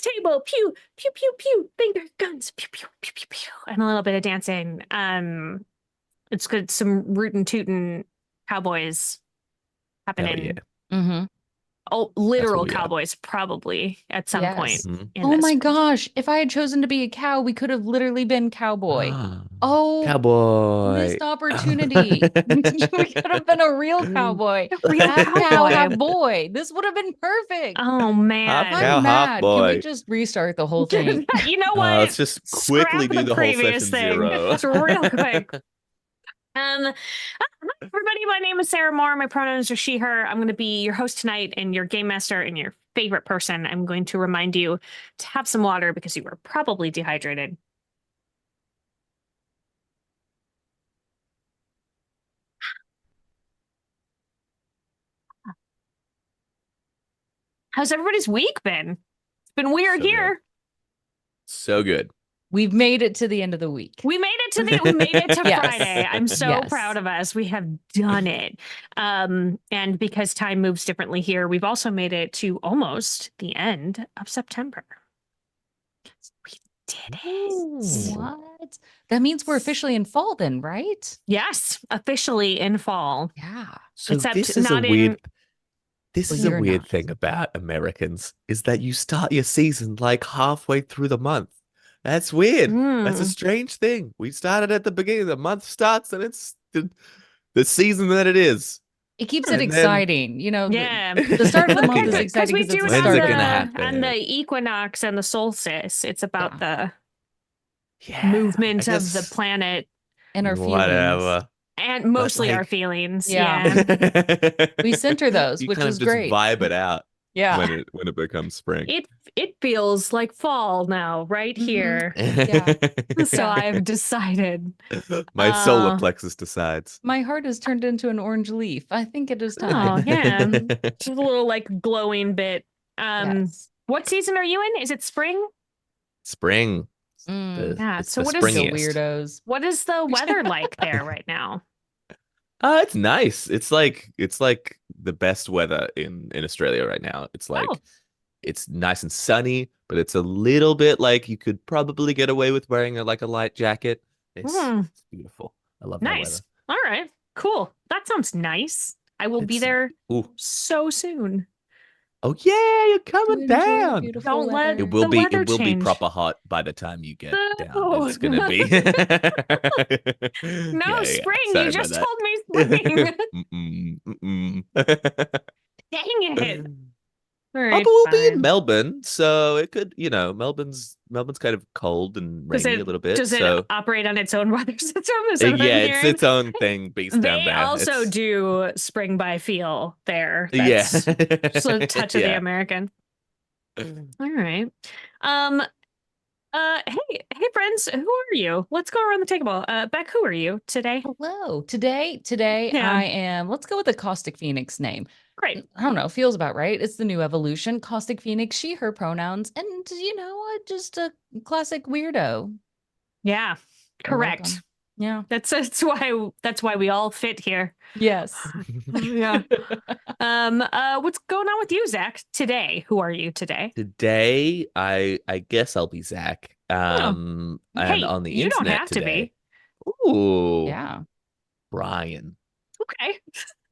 table, pew, pew, pew, pew, finger guns, pew, pew, pew, pew, pew, and a little bit of dancing. It's good. Some rootin' tootin' cowboys Hell yeah. happening. Mm-hmm. Oh, That's what literal we got. cowboys probably at some point Yes. in Oh this. my gosh. If I had chosen to be a cow, we could have literally been cowboy. Oh, Cowboy. missed opportunity. We could have been a real cowboy. A real Half cow, cowboy. half boy. This would have been perfect. Oh man. Half cow, I'm half mad. Can we boy. just restart the whole thing? You know what? Let's just quickly Scrap do the whole previous session zero. It's real quick. Hi, everybody. My name is Sarah Moore. My pronouns are she, her. I'm going to be your host tonight and your game master and your favorite person. I'm going to remind you to have some water because you were probably dehydrated. How's everybody's week been? It's been weird So good. here. So good. We've made it to the end of the week. We made it to Yes. Friday. I'm so Yes. proud of us. We have done it. And because time moves differently here, we've also made it to almost the end of September. We did it. What? That means we're officially in fall then, right? Yes, officially in fall. Yeah. So Except this is not a weird. in. This Well, is a you're weird not. thing about Americans is that you start your season like halfway through the month. That's weird. That's a Mm. strange thing. We started at the beginning. The month starts and it's the season that it is. It keeps And it then- exciting. You know, Yeah. the start of the month is Because exciting we because do it's it the on start When's of it the gonna month. happen? on the equinox and the solstice. It's about the Yeah, movement I of the guess planet And our feelings. whatever. and mostly our like- feelings. Yeah. Yeah. We center those, You which kind is of just great. vibe it out Yeah. when it becomes spring. It feels like fall now, right Mhm. here. Yeah. So Yeah. I've decided. My solar Uh, plexus decides. My heart has turned into an orange leaf. I think it is Oh, time. yeah. Just a little like glowing bit. Yes. What season are you in? Is it spring? Spring. Mm. Yeah, It's so the what is- So springiest. weirdos. What is the weather like there right now? It's nice. It's like the best weather in Australia right now. It's like Oh. it's nice and sunny, but it's a little bit like you could probably get away with wearing a light jacket. It's beautiful. I love my weather. Nice. All right. Cool. That sounds nice. I will be It's- there Ooh. so soon. Oh yeah, you're coming Enjoy the down. beautiful Don't let weather. It will the be weather it will be change. proper hot by the time you get down. Oh. It's gonna be No, Yeah, spring. sorry You about just that. told me spring. Mm-mm, Dang mm-mm. it. All Oh, right, but we'll be in fine. Melbourne, so it could, Melbourne's kind of cold and Does rainy it a little bit. does So it operate on its own weather system? Is that what I'm yeah, it's hearing? its own thing, beast down They there. also It's- do spring by feel there. Yeah, That's just a touch of the Yeah. American. All right. Hey friends, who are you? Let's go around the table. Beck, who are you today? Hello. Today Yeah. I am, let's go with the Caustic Phoenix name. Great. I don't know, feels about right. It's the new evolution. Caustic Phoenix, she, her pronouns, and just a classic weirdo. Yeah. You're Correct. welcome. Yeah. That's why we all fit here. Yes. Yeah. What's going on with you, Zach? Today, who are you today? Today, I guess I'll be Zach. And Hey, on the you don't internet have to today. be. Ooh, Yeah. Brian. Okay.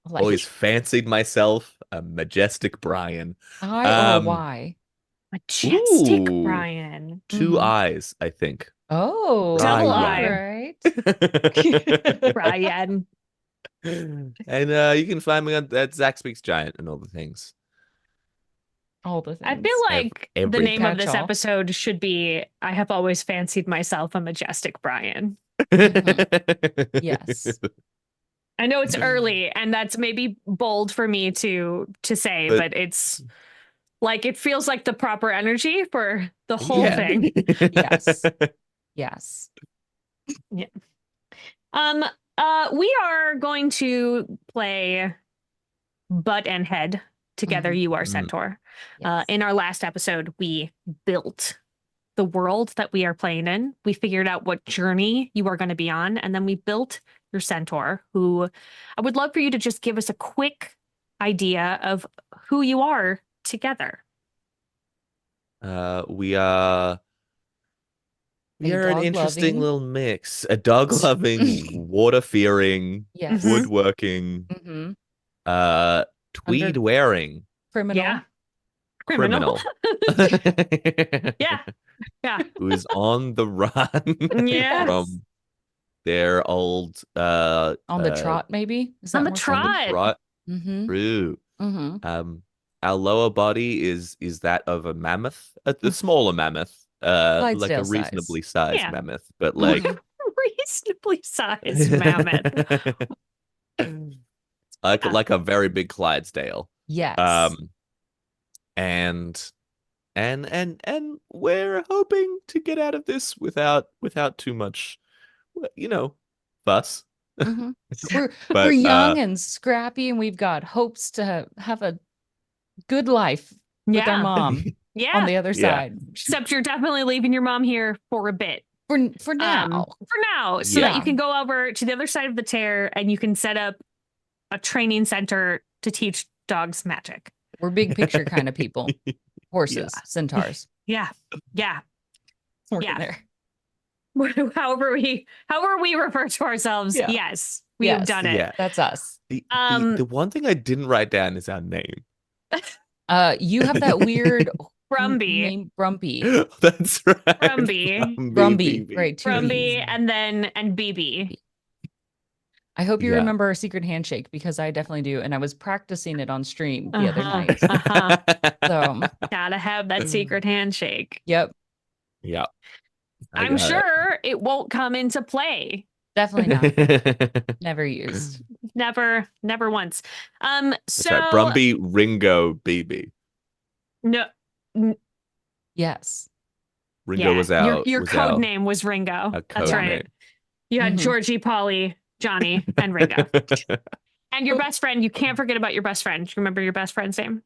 Like Always fancied myself a majestic Brian. I or why? Majestic Ooh. Brian. 2 Mhm. eyes, I think. Oh, Double all eye. right. Brian. And you can find me at Zach Speaks Giant and all the things. All the I things. feel like the every name of this catch-all. episode should be I have always fancied myself a majestic Brian. Yes. I know it's early and that's maybe bold for me to say, but it's like it feels like the proper energy for the whole Yeah. thing. Yes. Yes. We are going to play butt and head together. Mhm. You are Mhm. Centaur. Yes. In our last episode, we built the world that we are playing in. We figured out what journey you are going to be on, and then we built your Centaur, who I would love for you to just give us a quick idea of who you are together. We are A an interesting dog-loving. little mix. A dog-loving, water-fearing, Yes. Mhm. woodworking, Mm-hmm. tweed-wearing Criminal. Yeah. criminal. Yeah. Yeah. Who is on the run Yeah. from their old On the trot, maybe? Is On that the more on the trot. trot. Mm-hmm. True. Mm-hmm. Our lower body is that of a mammoth, a smaller mammoth, like a Clydesdale size. reasonably sized Yeah. mammoth, but like Mhm. Reasonably sized mammoth. like a very big Clydesdale. Yes. Um, and we're hoping to get out of this without too much, fuss. Mm-hmm. We're But young and scrappy, and we've got hopes to have a good life with our Yeah. mom on Yeah. the other Yeah. side. Except you're definitely leaving your mom here for a bit. For now. So that you Yeah. can go over to the other side of the tear and you can set up a training center to teach dogs magic. We're big picture kind of people. Horses, centaurs. Yeah. Yeah. Working Yeah. there. However we refer to ourselves, Yeah. yes, we have Yes. done it. Yeah. That's us. The one thing I didn't write down is our name. You have that weird Brumby. name, Brumpy. That's right. Brumby. Brumby. BB. Right. Two Brumby B's. and BB. I hope you Yeah. remember our secret handshake because I definitely do. And I was practicing it on stream the other Uh-huh. night. Uh-huh. So, Gotta have that secret handshake. yep, Yeah. I I'm got it. sure it won't come into play. definitely not. Never used. Never once. That's So right. Brumby, Ringo, BB. no, Yes. Ringo yeah, was our your was code our, name was Ringo. our That's code right. name. You had Mhm. Georgie, Polly, Johnny, and Ringo. And your best friend, you can't forget about your best friend. Do you remember your best friend's name?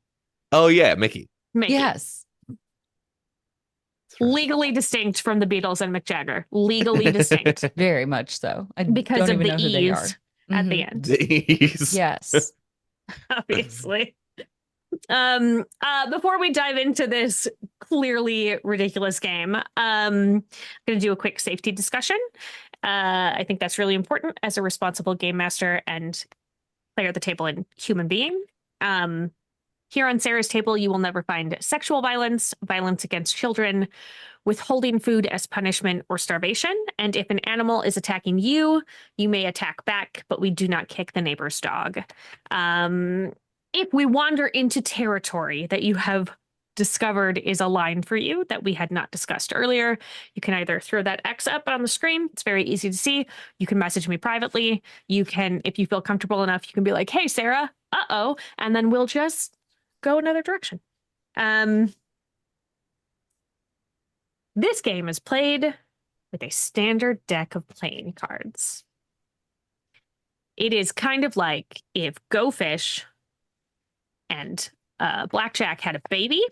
Oh yeah, Mickey. Mickey. Yes. That's right. Legally distinct from the Beatles and Mick Jagger. Legally distinct. Very much so. I Because don't of even the know who they are. E's at the Mhm. end. These. Yes. Obviously. Before we dive into this clearly ridiculous game, I'm gonna do a quick safety discussion. I think that's really important as a responsible game master and player at the table and human being. Here on Sarah's table, you will never find sexual violence, violence against children, withholding food as punishment, or starvation. And if an animal is attacking you, you may attack back, but we do not kick the neighbor's dog. If we wander into territory that you have discovered is a line for you that we had not discussed earlier, you can either throw that X up on the screen. It's very easy to see. You can message me privately. You can, if you feel comfortable enough, you can be like, hey, Sarah, uh-oh, and then we'll just go another direction. This game is played with a standard deck of playing cards. It is kind of like if Go Fish and Blackjack had a baby,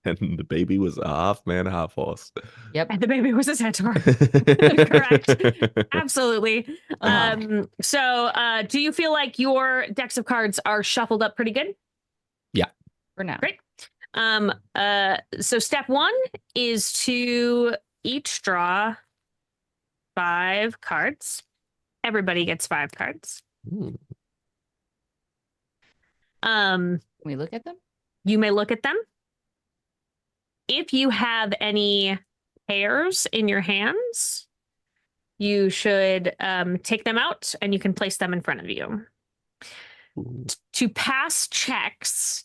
And the baby was a half man, half horse. Yep. and the baby was a centaur. Correct. Absolutely. So do you feel like your decks of cards are shuffled up pretty good? For now. Great. So step one is to each draw 5 cards. Everybody gets 5 cards. Ooh. Can we look at them? You may look at them. If you have any pairs in your hands, you should take them out and you can place them in front of you. Ooh. To pass checks,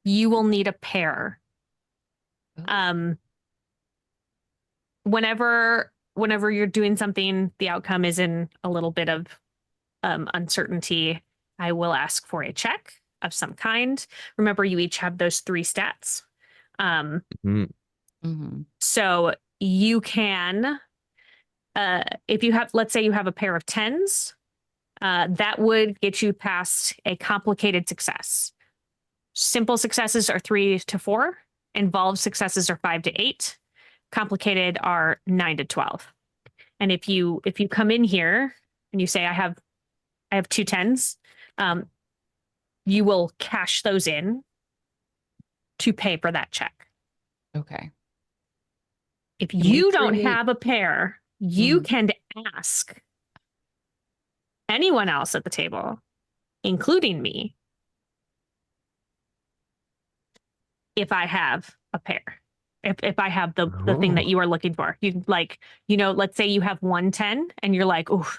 you will need a pair. Whenever you're doing something, the outcome is in a little bit of uncertainty, I will ask for a check of some kind. Remember, you each have those 3 stats. So you can, if you have, let's say you have a pair of 10s, that would get you past a complicated success. Simple successes are 3 to 4. Involved successes are 5 to 8. Complicated are 9 to 12. And if you come in here and you say I have 2 10s, you will cash those in to pay for that check. Okay. If we you don't create- have a pair, you can ask anyone else at the table, including me, if I have a pair. If I have the thing that you are looking for. You like, let's say you have 110 and you're like, oh,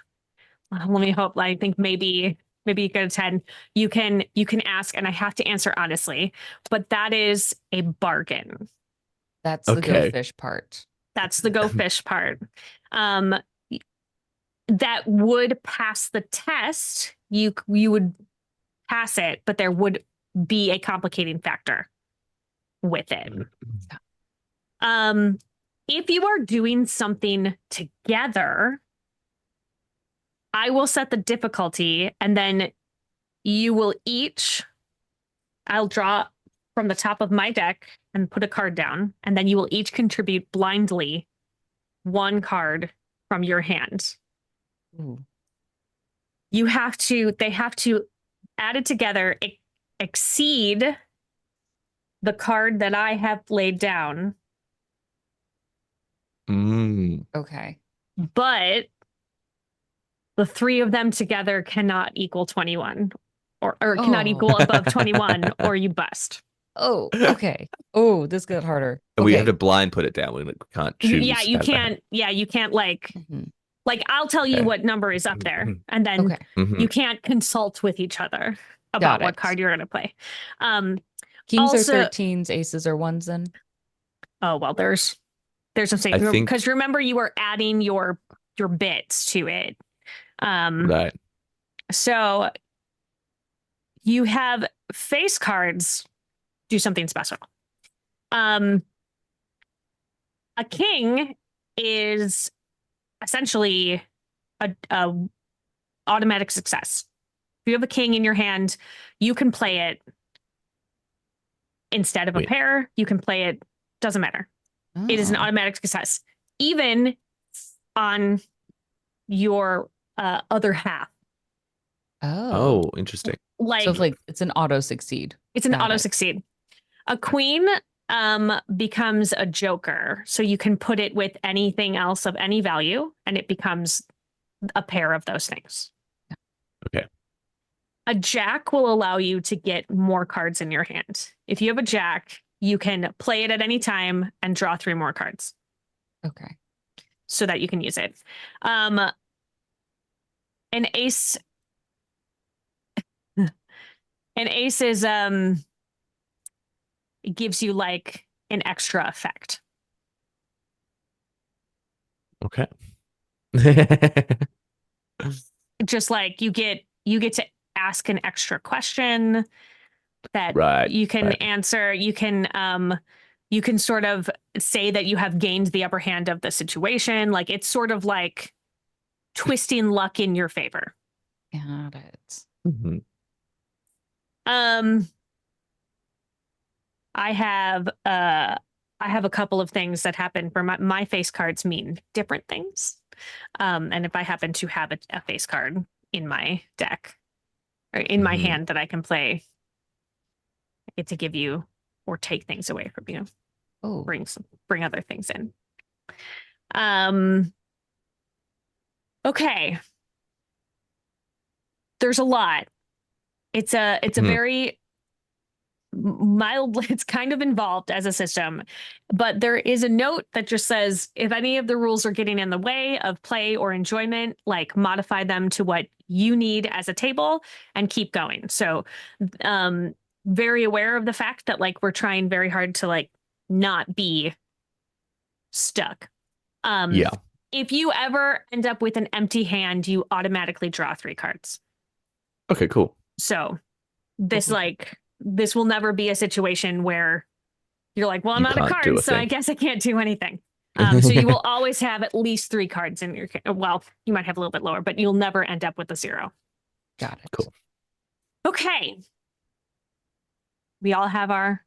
let me hope. I think maybe you get a 10. You can ask, and I have to answer honestly, but that is a bargain. That's the go Okay. fish part. That's the go fish part. That would pass the test. You would pass it, but there would be a complicating factor with it. If you are doing something together, I will set the difficulty, and then you will each, I'll draw from the top of my deck and put a card down, and then you will each contribute blindly one card from your hand. Ooh. They have to add it together, exceed the card that I have laid down, Okay. but the three of them together cannot equal 21 or cannot equal above 21, or you bust. Oh, okay. Oh, this got harder. And Okay. we have to blind put it down. We can't choose. Yeah, you can't. Yeah, you can't like I'll tell you what number is up there, and then you can't consult with each other about what card you're going to play. Kings also, are 13s, aces are 1s then? Oh, well, there's a thing, because remember you were adding your bits to it. Right. So you have face cards do something special. A king is essentially a automatic success. If you have a king in your hand, you can play it instead of a pair. You can play it, doesn't matter. Oh. It is an automatic success, even on your other half. Oh, interesting. So it's an auto succeed. It's an auto succeed. A queen becomes a joker, so you can put it with anything else of any value, and it becomes a pair of those things. Okay. A jack will allow you to get more cards in your hand. If you have a jack, you can play it at any time and draw 3 more cards. Okay. So that you can use it. An ace. An ace is it gives you like an extra effect. Okay. Just like you get to ask an extra question that you can answer. You can sort of say that you have gained the upper hand of the situation. Like it's sort of like twisting luck in your favor. Got it. I have a couple of things that happen for my face cards mean different things. And if I happen to have a face card in my deck or in my hand that I can play, I get to give you or take things away from you. Oh, bring other things in. Okay. There's a lot. It's a very mild, it's kind of involved as a system, but there is a note that just says if any of the rules are getting in the way of play or enjoyment, like modify them to what you need as a table and keep going. So very aware of the fact that like we're trying very hard to like not be stuck. If you ever end up with an empty hand, you automatically draw 3 cards. Okay, cool. So this this will never be a situation where you're like, well, I'm out of cards, so I guess I can't do anything. So you will always have at least 3 cards in your, well, you might have a little bit lower, but you'll never end up with a 0. Got it. Cool. Okay. We all have our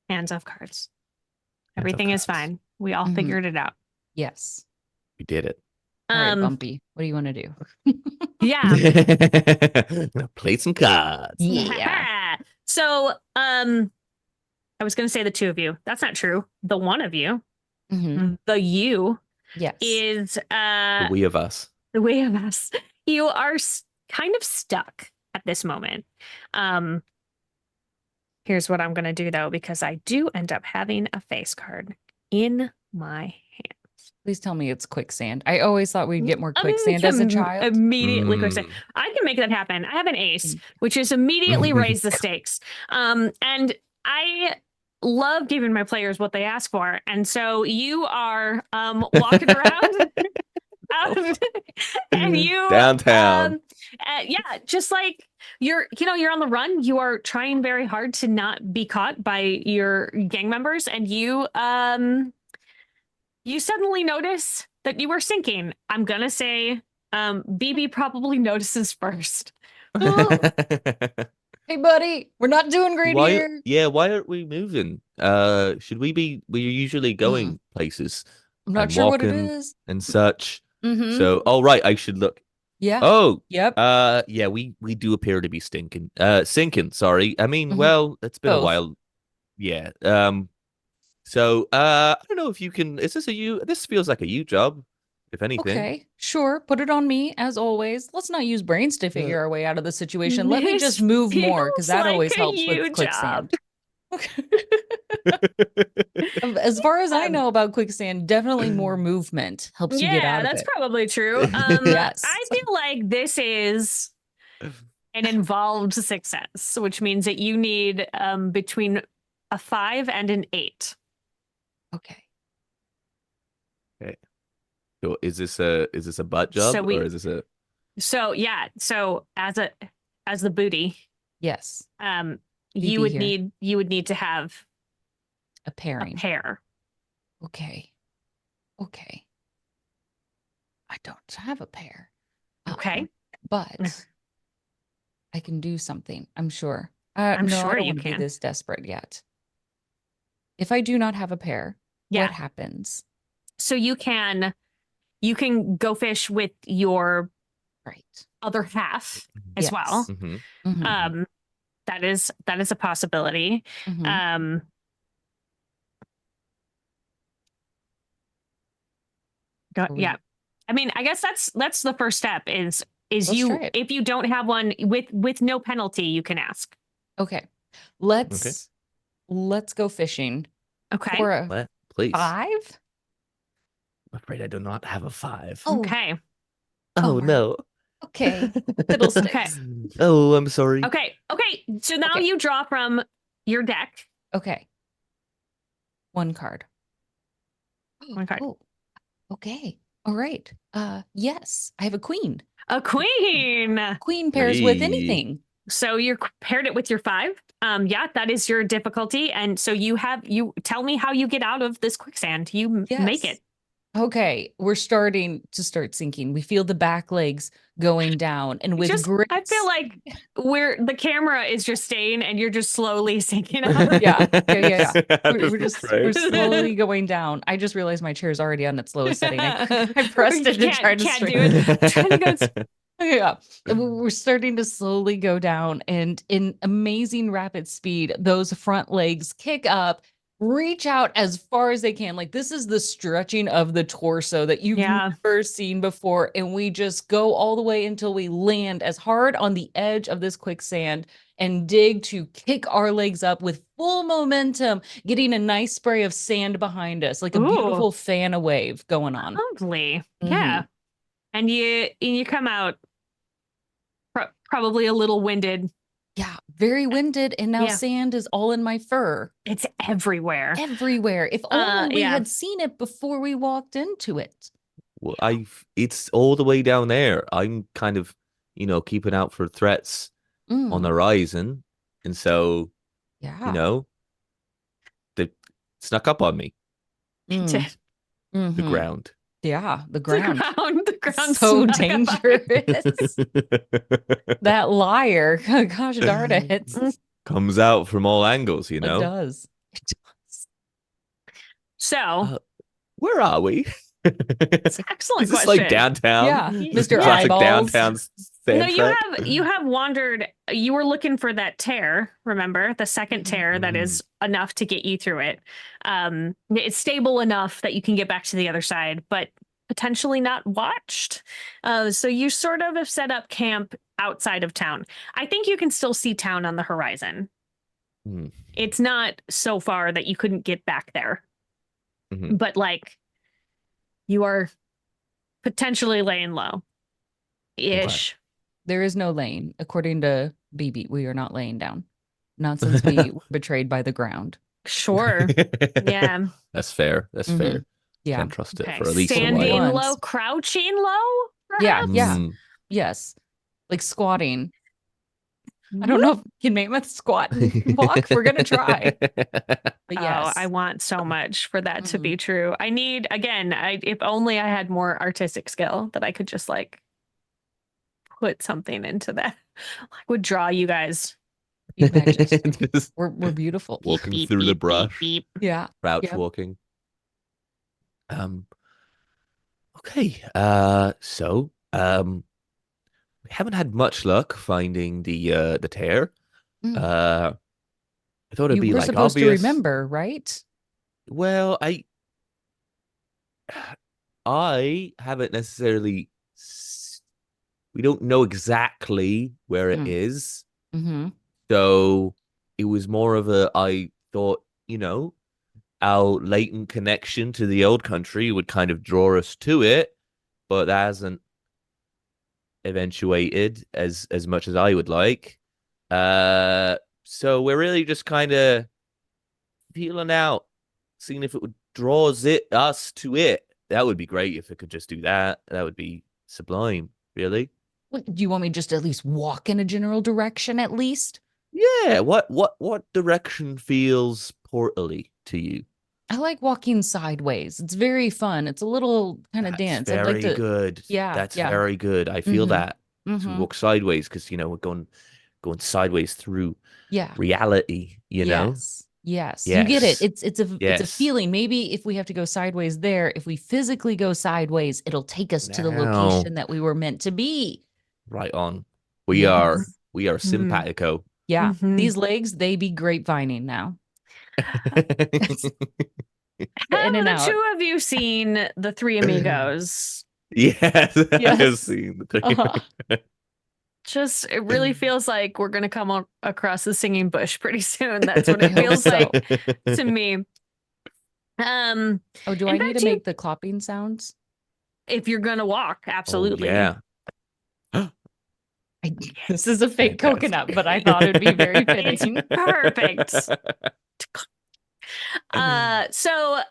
hands of cards. Everything is fine. We all figured it out. Yes. We did it. All right, Bumpy. What do you want to do? Yeah. Play some cards. Yeah. So, I was going to say the two of you. That's not true. The one of you, Mhm. the you, Yes. is The we of us. the way of us. You are kind of stuck at this moment. Here's what I'm going to do, though, because I do end up having a face card in my hand. Please tell me it's quicksand. I always thought we'd get more quicksand as a child. Immediately quicksand. I can make that happen. I have an ace, which is immediately raise the stakes. And I love giving my players what they ask for. And so you are walking around and you downtown. yeah, just like you're on the run. You are trying very hard to not be caught by your gang members, and you suddenly notice that you are sinking. I'm gonna say BB probably notices first. Hey, buddy, we're not doing great here. Yeah, why aren't we moving? Should we be? We're usually going places. I'm not and sure what it walking is. and such. Mhm. So, all right, I should look. Yeah. Oh, Yep. yeah, we do appear to be sinking. Sorry. I mean, Mhm. well, it's been a Both. while. Yeah. So, I don't know if you can. Is this a you? This feels like a you job, if anything. Okay, sure. Put it on me, as always. Let's not use brains to figure our way out of the situation. Let me just This move more, because feels that always like a helps you with quicksand. job. As far as I know about quicksand, definitely more movement helps you get out of that's it. probably true. Yes. I feel like this is an involved success, which means that you need between a 5 and an 8. Okay. So is this a butt job So or is this a? So yeah, so as the booty, Yes. you BB would here. need to have A a pairing. pair. Okay. Okay. I don't have a pair. Okay. But I can do something, I'm sure. I'm No, I sure don't you want to be can. this desperate yet. If I do not have a pair, Yeah. what happens? So you can go fish with your Right. other half as Yes. well. Mhm. Mhm. That is a possibility. Mhm. Yeah. I mean, I guess that's the first step is Let's you, try it. if you don't have one with no penalty, you can ask. Okay. Let's go fishing Okay. for a What? Please. 5. I'm afraid I do not have a 5. Oh. Okay. Oh Bummer. no. Okay. Fiddlesticks. Okay. Oh, I'm sorry. Okay. So now Okay. you draw from your deck. Okay. 1 card. 1 card. Oh. Okay. All right. Yes, I have a queen. A queen. Queen pairs with Hey. anything. So you paired it with your 5. Yeah, that is your difficulty. And so you tell me how you get out of this quicksand. You make Yes. it. Okay, we're starting to sinking. We feel the back legs going down, and with grits. I feel like the camera is just staying, and you're just slowly sinking out. Yeah. We're slowly going down. I just realized my chair is already on its lowest setting. I pressed it to try to can't do straighten it. I'm trying to go. Yeah, we're starting to slowly go down, and in amazing rapid speed, those front legs kick up, reach out as far as they can. Like, this is the stretching of the torso that you've never seen before. And we just go all the way until we land as hard on the edge of this quicksand and dig to kick our legs up with full momentum, getting a nice spray of sand behind us, like a beautiful fan wave going on. Lovely. Yeah. And you come out probably a little winded. Yeah, very winded, and now sand is all in my fur. It's everywhere. Everywhere. If only we had seen it before we walked into it. Well, it's all the way down there. I'm kind of, keeping out for threats on the horizon, and so, they snuck up on me. It did. The ground. Yeah, the ground. The ground So dangerous. That liar. Gosh darn it. Comes out from all angles, It does. So, where are we? It's an excellent Is this question. like downtown? Yeah, Mr. Classic Eyeballs. downtown No, Sand you trap? have wandered. You were looking for that tear, remember? The second tear that is enough to get you through it. It's stable enough that you can get back to the other side, but potentially not watched. So you sort of have set up camp outside of town. I think you can still see town on the horizon. Mm. It's not so far that you couldn't get back there. Mhm. But like you are potentially laying low ish. There is no laying. According to BB, we are not laying down. Not since we were betrayed by the ground. Sure. Yeah. That's fair. That's fair. Yeah. Can't trust it Okay. for at least a Standing while. Once. low, crouching low? Yeah, Perhaps? yeah. Mm. Yes. Like squatting. I don't know if can Mammoth squat and walk. We're gonna try. But yes. Oh, I want so much for that to be true. I need, again, if only I had more artistic skill that I could just like put something into that. I would draw you guys. You imagine. Just We're beautiful. walking Beep, through the beep, brush, beep, beep. Yeah. crouch Yep. walking. Okay. We haven't had much luck finding the tear. Mm. I thought it'd You be were like supposed to obvious. remember, right? Well, I haven't necessarily. We don't know exactly where it is, Mm-hmm. so it was more of a. I thought, our latent connection to the old country would kind of draw us to it, but that hasn't eventuated as much as I would like. So we're really just kind of feeling out, seeing if it would draws us to it. That would be great if it could just do that. That would be sublime, really. Do you want me just to at least walk in a general direction at least? Yeah. What direction feels portally to you? I like walking sideways. It's very fun. It's a little kind of dance. I'd like Very to. good. Yeah, That's yeah. very good. I feel that. So we Mhm. walk sideways because we're going sideways through Yeah. reality. Yes. Yes. You get it. Yes. It's a Yes. feeling. Maybe if we have to go sideways there, if we physically go sideways, it'll take us to the Now. location that we were meant to be. Right on. We Yes. are simpatico. Yeah. Mhm. These legs, they be grapevining now. Have In and the out. two of you seen The Three Amigos? Yes, I have Yes. seen the thing. Uh-huh. Just, it really feels like we're going to come across the singing bush pretty soon. That's what I it hope feels so. like to me. Oh, do in I need fact, to make the clopping sounds? if you're going to walk, absolutely. Oh, yeah. This is a fake Fantastic. coconut, but I thought it'd be very It's fitting. perfect. So,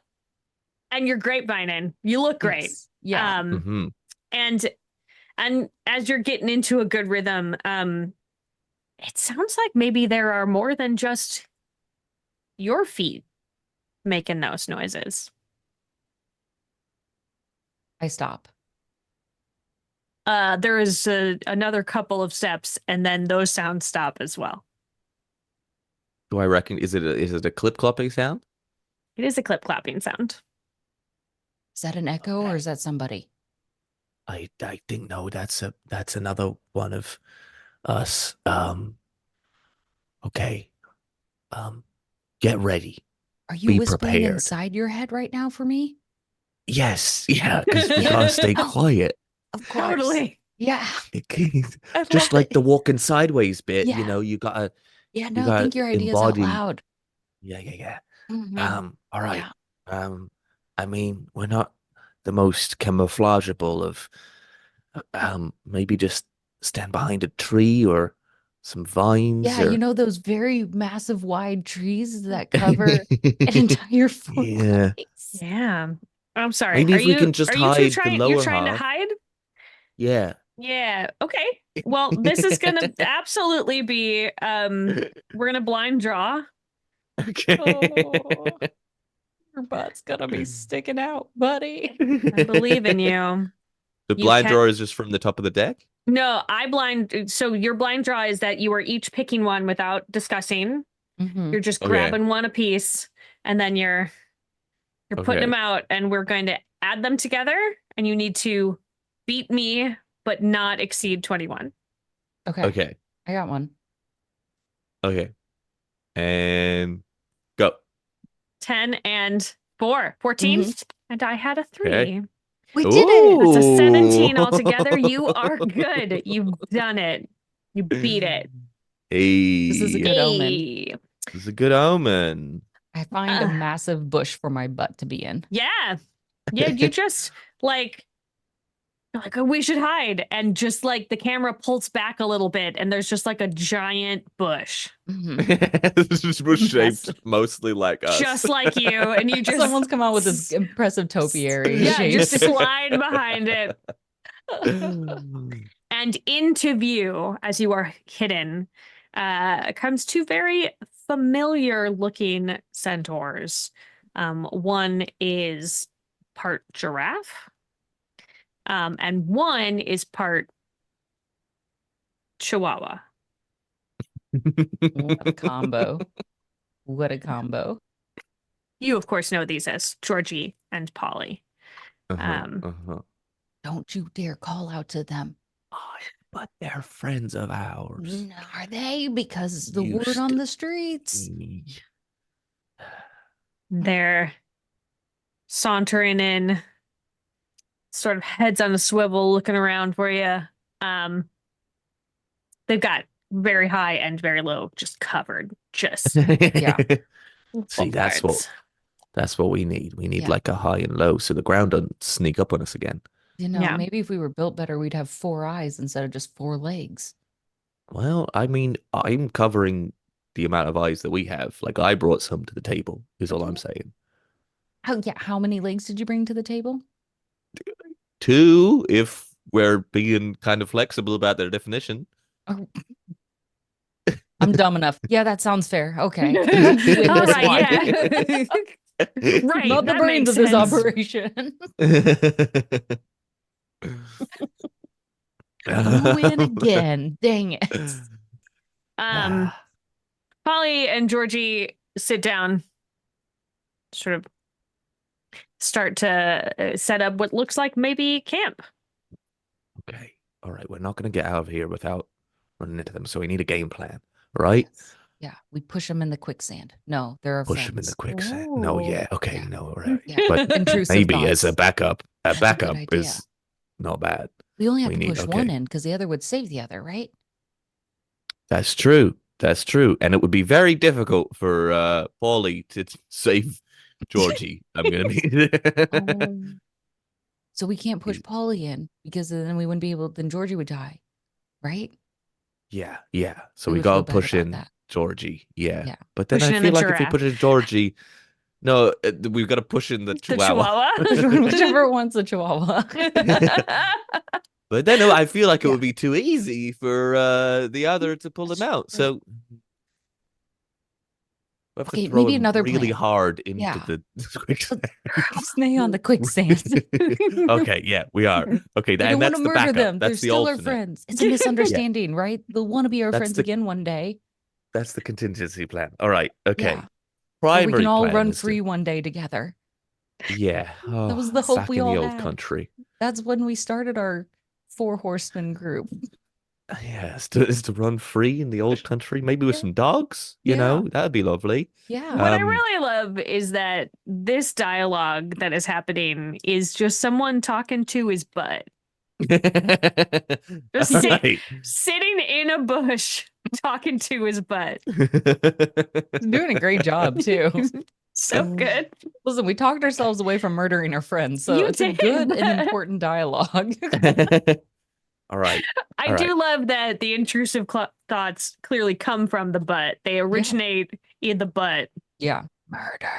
and you're grapevining. You look great. Yes. Yeah. Mhm. And as you're getting into a good rhythm, it sounds like maybe there are more than just your feet making those noises. I stop. There is another couple of steps, and then those sounds stop as well. Do I reckon is it a clip clopping sound? It is a clip clapping sound. Is that an echo or is that somebody? I think no, that's another one of us. Okay. Get ready. Are you Be whispering prepared. inside your head right now for me? Yes, yeah, because we gotta stay quiet. Of course. Totally. Yeah. Just like the walking sideways bit, Yeah. you gotta Yeah, you no, gotta think your ideas out embody. loud. Yeah. Mhm. All right. Yeah. I mean, we're not the most camouflageable of maybe just stand behind a tree or some vines Yeah, or those very massive wide trees that cover an entire Yeah. footplace. Yeah. I'm sorry. Maybe are if we you can just are you two hide the trying? lower You're trying to half. hide? Yeah. Yeah. Okay. Well, this is gonna absolutely be. We're gonna blind draw. Okay. Oh, your butt's gonna be sticking out, buddy. I believe in you. The You blind can- drawer is just from the top of the deck? No, I blind. So your blind draw is that you are each picking one without discussing. Mhm. You're just Okay. grabbing one apiece, and then you're putting Okay. them out, and we're going to add them together. And you need to beat me, but not exceed 21. Okay. Okay. I got one. Okay. And go. 10 and 4. 14. Mhm. And I had a Okay. 3. We did it. That's a Ooh. 17 altogether. You are good. You've done it. You beat it. This is a good Hey. omen. Hey. This is a good omen. I find a massive bush for my butt to be in. Yeah. Yeah, you just like oh, we should hide. And just like the camera pulls back a little bit and there's just like a giant bush. Mhm. This was shaped mostly like us. Just like you. And you just Someone's come out with this impressive topiary. Yeah, shape. just slide behind it. And into view, as you are hidden, comes 2 very familiar looking centaurs. One is part giraffe, and one is part chihuahua. What a combo. What a combo. You, of course, know these as Georgie and Polly. Don't you dare call out to them. But they're friends of ours. Are they? Because the word Used on the streets. They're sauntering in, sort of heads on a swivel, looking around for you. They've got very high and very low, just covered. Just Yeah. See, that's what we need. We need like a high and low, so the ground doesn't sneak up on us again. Yeah. Maybe if we were built better, we'd have 4 eyes instead of just 4 legs. Well, I mean, I'm covering the amount of eyes that we have. Like I brought some to the table, is all I'm saying. How many legs did you bring to the table? 2, if we're being kind of flexible about their definition. Oh. I'm dumb enough. Yeah, that sounds fair. Okay. All right, yeah. Right. Not the that brains of makes this sense. operation. Win again. Dang it. Polly and Georgie sit down, sort of start to set up what looks like maybe camp. Okay. All right. We're not going to get out of here without running into them. So we need a game plan, right? Yes. Yeah. We push them in the quicksand. No, they're our Push friends. them in the quicksand. No, yeah. Okay. Yeah. No, all right. Yeah. But Intrusive maybe thoughts. as a backup That's a good idea. is not bad. We only have to need- push one okay. in because the other would save the other, right? That's true. That's true. And it would be very difficult for Paulie to save Georgie. I'm going to be. So we can't push Polly in because then we wouldn't be able, then Georgie would die, right? Yeah. Yeah. So We we would feel got to bad push about in that. Georgie. Yeah. Yeah. But then Pushing I in feel the like if we giraffe. push in Georgie, no, we've got to push in the The Chihuahua. chihuahua. Whichever one's a chihuahua. But then I feel like it Yeah. would be too easy for the other to pull him out. So we have to Okay, throw maybe him another really plan. hard into Yeah. the quicksand. Stay on the quicksand. Okay, yeah, we are. Okay, We don't want that's to the murder backup. them. They're That's the still our alternate. friends. It's a misunderstanding, right? They'll want to be our That's friends the- again one day. That's the contingency plan. All right. Okay. Yeah. Or Primary we can all plan run is to- free one day together. Yeah. Oh, was the hope back we in the all old had. country. That's when we started our 4 horsemen group. Yeah, is to run free in the old country, maybe with Yeah. some dogs. You Yeah. know, that'd be lovely. Yeah. What I really love is that this dialogue that is happening is just someone talking to his butt. Just All sit- right. Sitting in a bush talking to his butt. He's doing a great job too. So good. Listen, we talked ourselves away from murdering our friends, so You it's a did. good and important dialogue. All right. I All do love that the intrusive thoughts clearly come from the butt. They originate in the butt. Yeah. Murder.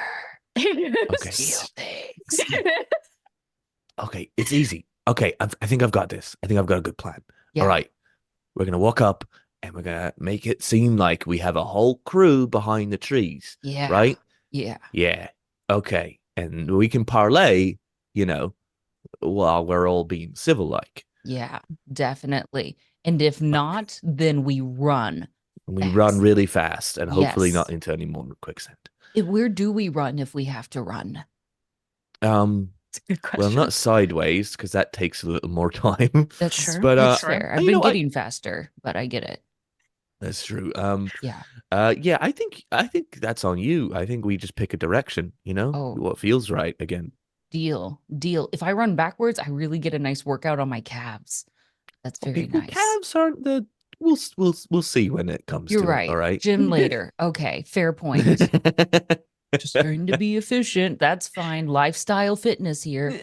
Okay. Steal things. Okay, it's easy. Okay, I think I've got this. I think I've got a good plan. Yeah. All right. We're going to walk up and we're going to make it seem like we have a whole crew behind the trees. Yeah. Right? Yeah. Yeah. Okay. And we can parlay, while we're all being civil like. Yeah, definitely. And if not, then we run. We fast. run really fast and hopefully Yes. not into any more quicksand. Where do we run if we have to run? It's a good question. Well, not sideways because that takes a little more time. That's Sure. But that's Sure. fair. I've you been know, getting faster, but I get it. that's true. Yeah. Yeah, I think that's on you. I think we just pick a direction, Oh, what feels right again. deal. If I run backwards, I really get a nice workout on my calves. That's Okay, very well, nice. calves aren't the. We'll see when it comes You're to it. right. All right. Gym later. Okay, fair point. Just trying to be efficient. That's fine. Lifestyle fitness here.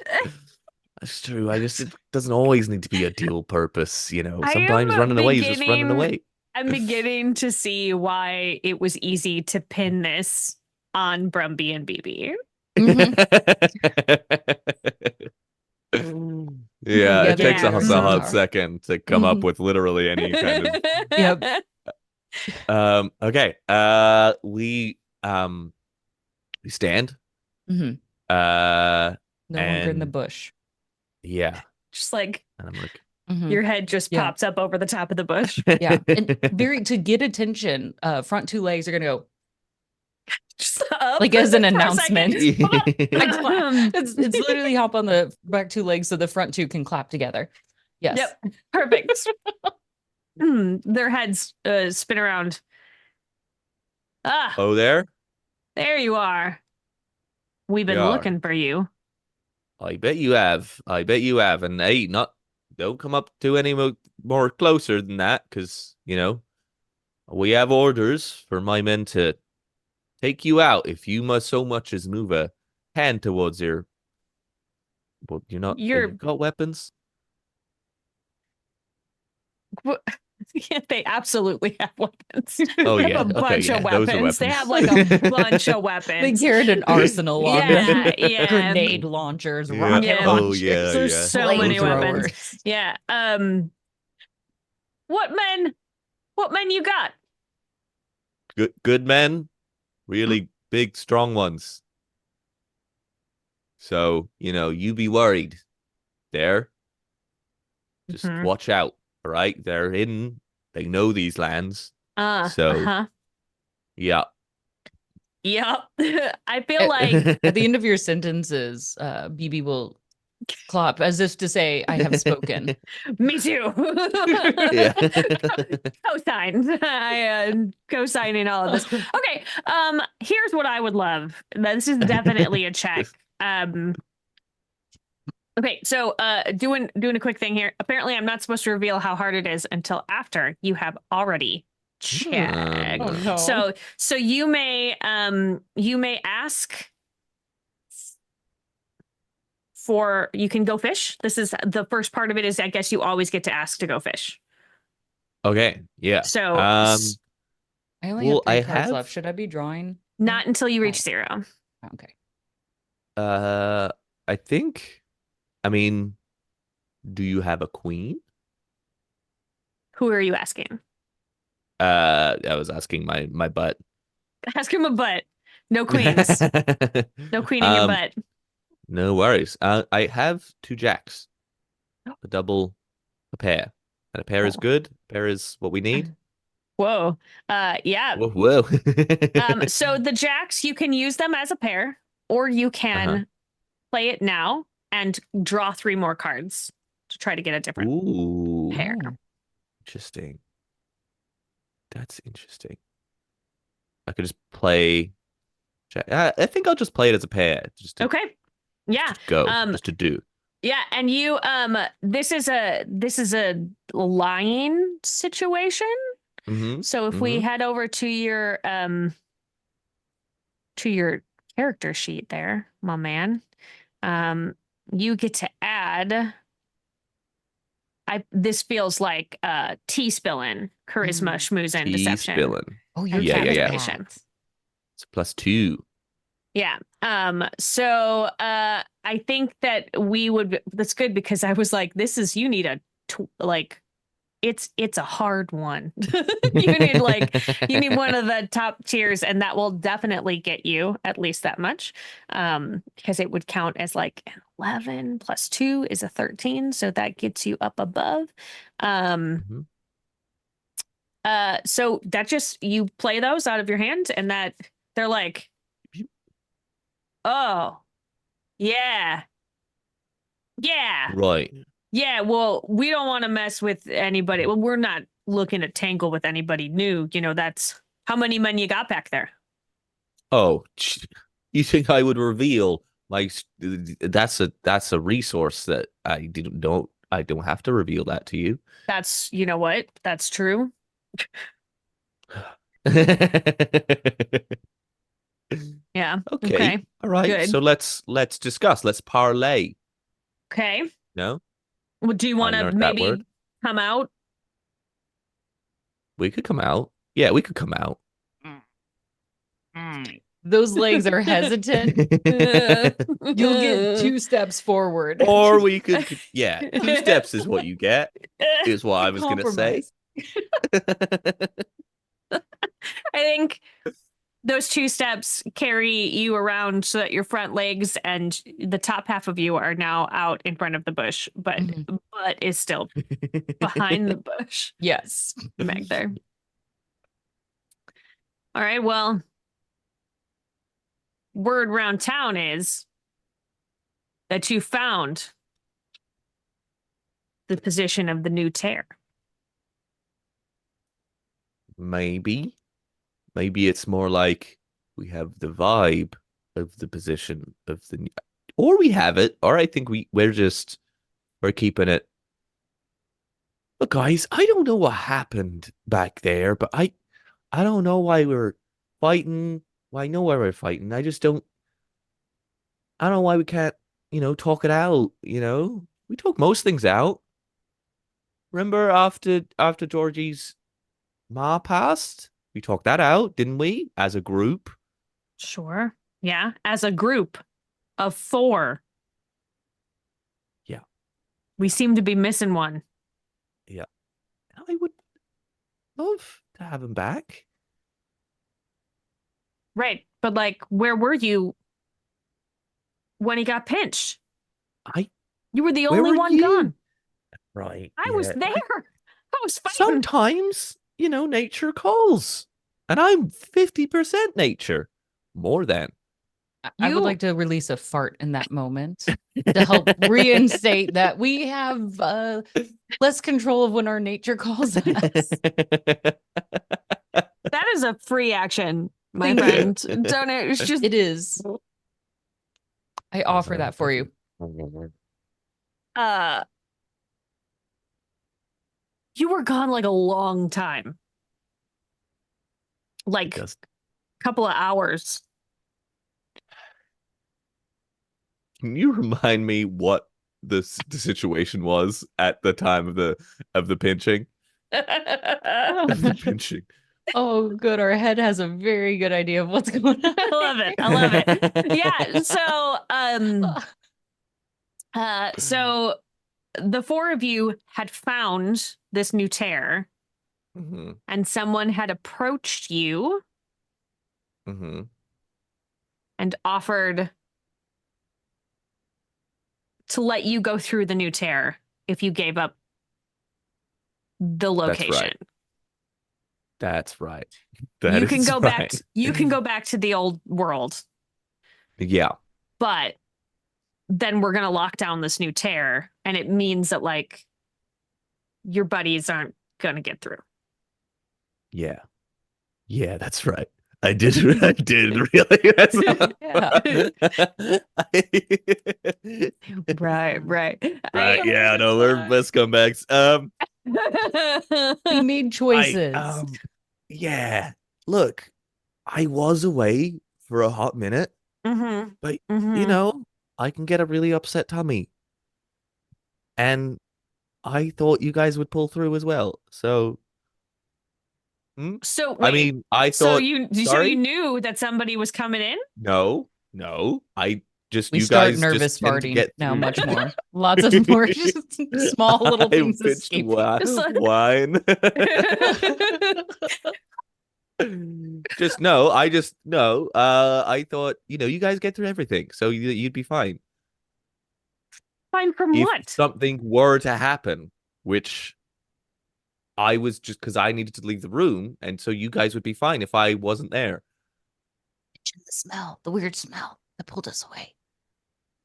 That's true. It doesn't always need to be a dual purpose. I Sometimes am running away is just running beginning- away. I'm beginning to see why it was easy to pin this on Brumby and BB. Yeah, it takes Together us we a are hot Centaur. second to come up with literally any kind of. Yep. Okay. We stand. Mhm. Uh, No longer in the and bush. yeah, Just like and I'm like, Mhm. your head just Yeah. pops up over the top of the bush. Yeah. And to get attention, front two legs are gonna go Just up like as an for a announcement. second. Hold on. I clap. It's literally hop on the back two legs so the front two can clap together. Yes. Yep. Perfect. Their heads spin around. Ah, Oh, there there you are. We've been we are. looking for you. I bet you have. And hey, don't come up to any more closer than that, because we have orders for my men to take you out if you must so much as move a hand towards your. Well, you're not. You're- You got weapons? Yeah, they absolutely have weapons. Oh, They yeah. have a Okay, bunch yeah, of those are weapons. They weapons. have like a bunch of They weapons. carried an arsenal on Yeah, them. yeah. Grenade launchers, Yeah. rocket Yeah. Oh, launchers. yeah, There's yeah. so many weapons. Flamethrowers. Yeah. What men you got? Good men, really big, strong ones. So you be worried. There, just Mhm. watch out. All right, they're hidden. They know these lands. So Uh-huh. yeah. Yep. I feel like At the end of your sentences, BB will clap as if to say, I have spoken. me too. Yeah. Co-sign. I co-signing all of this. Okay. Here's what I would love. This is definitely a check. Okay, so doing a quick thing here. Apparently, I'm not supposed to reveal how hard it is until after you have already checked. Oh no. So you may ask for, you can go fish. This is the first part of it, is I guess you always get to ask to go fish. Okay. Yeah. So I only well, have 3 I cards have- left. Should I be drawing? not until you reach Right. 0. Okay. I think. I mean, do you have a queen? Who are you asking? I was asking my butt. Ask him a butt. No queens. No queen in your butt. No worries. I have 2 jacks. A double, a pair. And a pair is Oh. good. A pair is what we need. Whoa. Yeah. Whoa. So the jacks, you can use them as a pair, or you can play it now and draw 3 more cards to try to get a different Ooh, pair. interesting. That's interesting. I could just play. I think I'll just play it as a pair. Just to, Okay. Yeah. just go. Just to do. Yeah, and you this is a lying situation. Mm-hmm. So if we head over to your character sheet there, my man, you get to add, this feels like T-spilling, charisma, schmooze, and deception. Spilling. Oh, and you're Yeah, yeah, yeah. captivation. It's +2. Yeah. So I think that that's good, because I was like, this is, you need it's a hard one. you need one of the top tiers, and that will definitely get you at least that much. Because it would count as like an 11 plus 2 is a 13. So that gets you up above. So that just, you play those out of your hand, and that they're like, oh, yeah, Yeah. Right. Yeah, well, we don't want to mess with anybody. Well, we're not looking to tangle with anybody new. That's how many men you got back there. Oh, you think I would reveal that's a resource that I don't have to reveal that to you. You know what? That's true. Yeah. Okay. Okay. All right. Good. So let's discuss. Let's parlay. Okay. No? Well, do you I want to learned that word. maybe come out? We could come out. Yeah, we could come out. Those legs are hesitant. You'll get 2 steps forward. Or we could, yeah, 2 steps is what you get, is what I was going to say. I think those 2 steps carry you around so that your front legs and the top half of you are now out in front of the bush, but butt is still behind the bush. Yes. Back there. All right, well, word around town is that you found the position of the new tear. Maybe it's more like we have the vibe of the position of or we have it, or I think we're keeping it. Look, guys, I don't know what happened back there, but I don't know why we're fighting. Well, I know why we're fighting. I don't know why we can't, talk it out, We talk most things out. Remember after Georgie's ma passed? We talked that out, didn't we? As a group. Sure. Yeah, as a group of 4. Yeah. We seem to be missing one. Yeah. I would love to have him back. Right. But where were you when he got pinched? You were the only one gone. Right. I was there. I was fighting. Sometimes, nature calls. And I'm 50% nature. More than. I would like to release a fart in that moment to help reinstate that we have less control of when our nature calls us. That is a free action, my friend. Don't it? It's just It is. I offer that for you. You were gone a long time. A couple of hours. Can you remind me what the situation was at the time of the pinching? Of the pinching. Oh, good. Our head has a very good idea of what's going on. I love it. Yeah. So the 4 of you had found this new tear, and someone had approached you and offered to let you go through the new tear if you gave up the location. That's right. You can go back. You can go back to the old world. Yeah. But then we're gonna lock down this new tear, and it means that your buddies aren't gonna get through. Yeah. Yeah, that's right. I did really. Right. Right. Yeah, no, we're best comebacks. We made choices. Yeah. Look, I was away for a hot minute, but I can get a really upset tummy, and I thought you guys would pull through as well. So, So wait, I mean, I thought. So you knew that somebody was coming in? No. I just we you start guys nervous just tend to farting get now through. Lots of more small little things escape. Wine. I thought, you guys get through everything, so you'd be fine. Fine from If what? something were to happen, which I was just because I needed to leave the room, and so you guys would be fine if I wasn't there. The smell, the weird smell that pulled us away.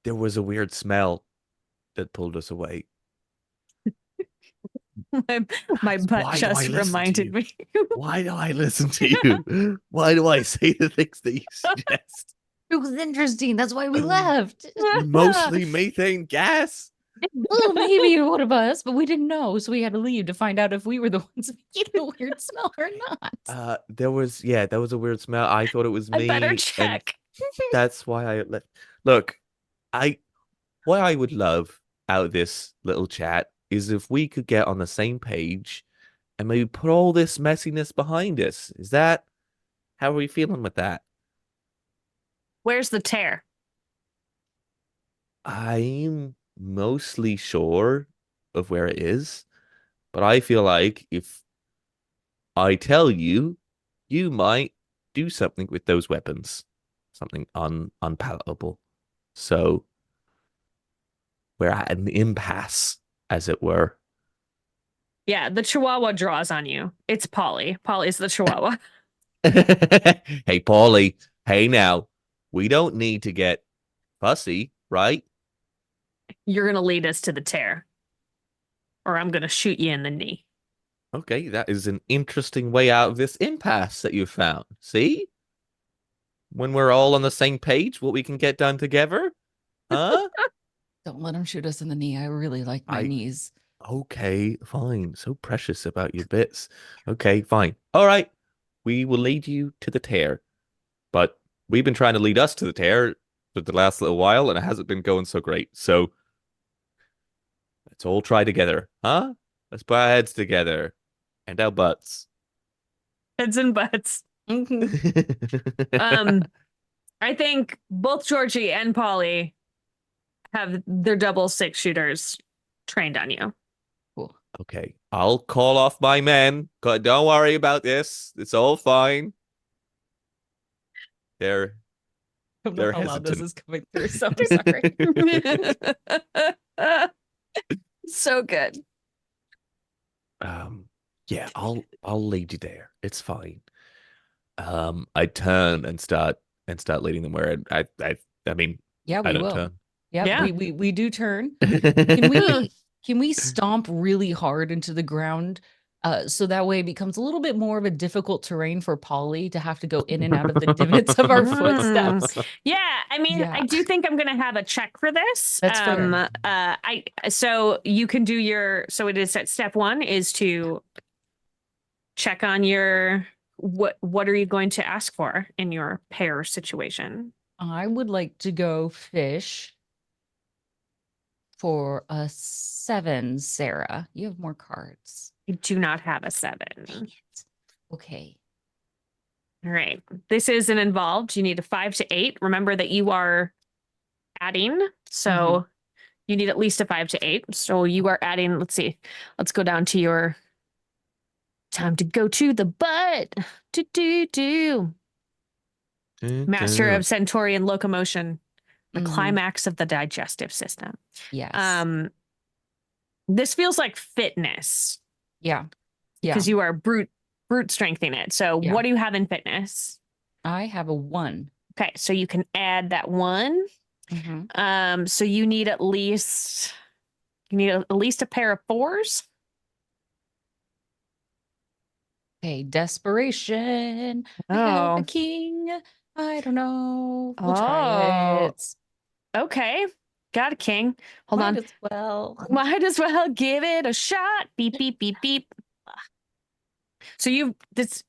There was a weird smell. that pulled us away. My butt Why do I just listen to reminded you? me. Why do I listen to you? Why do I say the things that you suggest? It was interesting. That's why we left. Mostly methane gas. Well, maybe one of us, but we didn't know, so we had to leave to find out if we were the ones making the weird smell or not. There was a weird smell. I thought it was I better me, and check. that's why I left. Look, what I would love out of this little chat is if we could get on the same page and maybe put all this messiness behind us. Is that how are we feeling with that? Where's the tear? I'm mostly sure of where it is, but I feel like if I tell you, you might do something with those weapons, something unpalatable. So we're at an impasse, as it were. Yeah, the Chihuahua draws on you. It's Polly. Polly's the Chihuahua. Hey, Paulie. Hey, now, we don't need to get fussy, right? You're gonna lead us to the tear, or I'm gonna shoot you in the knee. Okay, that is an interesting way out of this impasse that you found. See? When we're all on the same page, what we can get done together? Huh? Don't let him shoot us in the knee. I really like my knees. Okay, fine. So precious about your bits. Okay, fine. All right. We will lead you to the tear. But we've been trying to lead us to the tear for the last little while, and it hasn't been going so great. So let's all try together, huh? Let's put our heads together and our butts. Heads and butts. I think both Georgie and Polly have their double six shooters trained on you. Cool. Okay, I'll call off my men. Don't worry about this. It's all fine. I don't know They're how loud this hesitant. is coming through, so I'm sorry. So good. Yeah, I'll lead you there. It's fine. I turn and start leading them where I mean, Yeah, I we don't will. turn. Yeah, Yeah. we do turn. Can we stomp really hard into the ground? So that way it becomes a little bit more of a difficult terrain for Polly to have to go in and out of the divots of our footsteps. Yeah, I mean, Yeah. I do think I'm gonna have a check for this. That's fair. So you can do so it is at step 1 is to check on your what are you going to ask for in your pair situation? I would like to go fish for a 7, Sarah. You have more cards. I do not have a 7. Dang it. Okay. All right. This isn't involved. You need a 5 to 8. Remember that you are adding. So you need at least a 5 to 8. So you are adding, let's see. Let's go down to your time to go to the butt. Do. Master of Centaurian locomotion. The climax of the digestive system. Yes. This feels like fitness. Yeah. Because you are brute strengthening it. So what do you have in fitness? I have a 1. Okay, so you can add that 1. So you need at least a pair of 4s. Okay, desperation. I have a king. I don't know. We'll try it. Okay. Got a king. Hold on. Might as well. Might as well give it a shot. Beep, beep, beep, beep. So you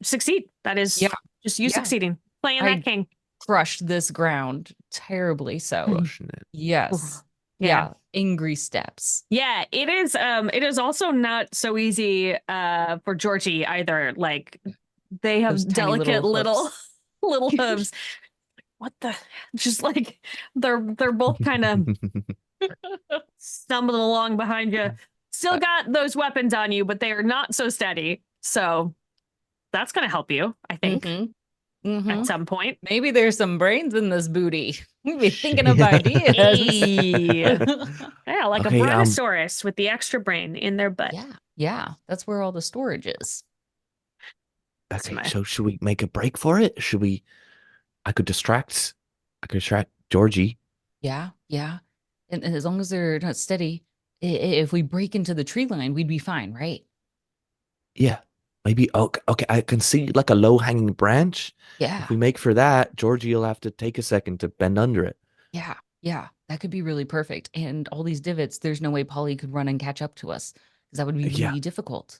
succeed. That is just you succeeding. Playing that king. Crushed this ground terribly. So Crushing it. yes. Yeah. Angry steps. Yeah, it is. It is also not so easy for Georgie either. Like they have Those tiny delicate little hooves. hooves. What the? Just like they're both kind of stumbling along behind you. Still got those weapons on you, but they are not so steady. So that's gonna help you, I think, at some point. Maybe there's some brains in this booty. We'd be thinking of ideas. Yeah, like a brontosaurus with the extra brain in their butt. Yeah. That's where all the storage is. Okay, so should we make a break for it? I could distract Georgie. Yeah. And as long as they're not steady, if we break into the tree line, we'd be fine, right? Yeah. Maybe okay, I can see like a low-hanging branch. Yeah. If we make for that, Georgie will have to take a second to bend under it. Yeah. Yeah. That could be really perfect. And all these divots, there's no way Polly could run and catch up to us because that would be Yeah. really difficult.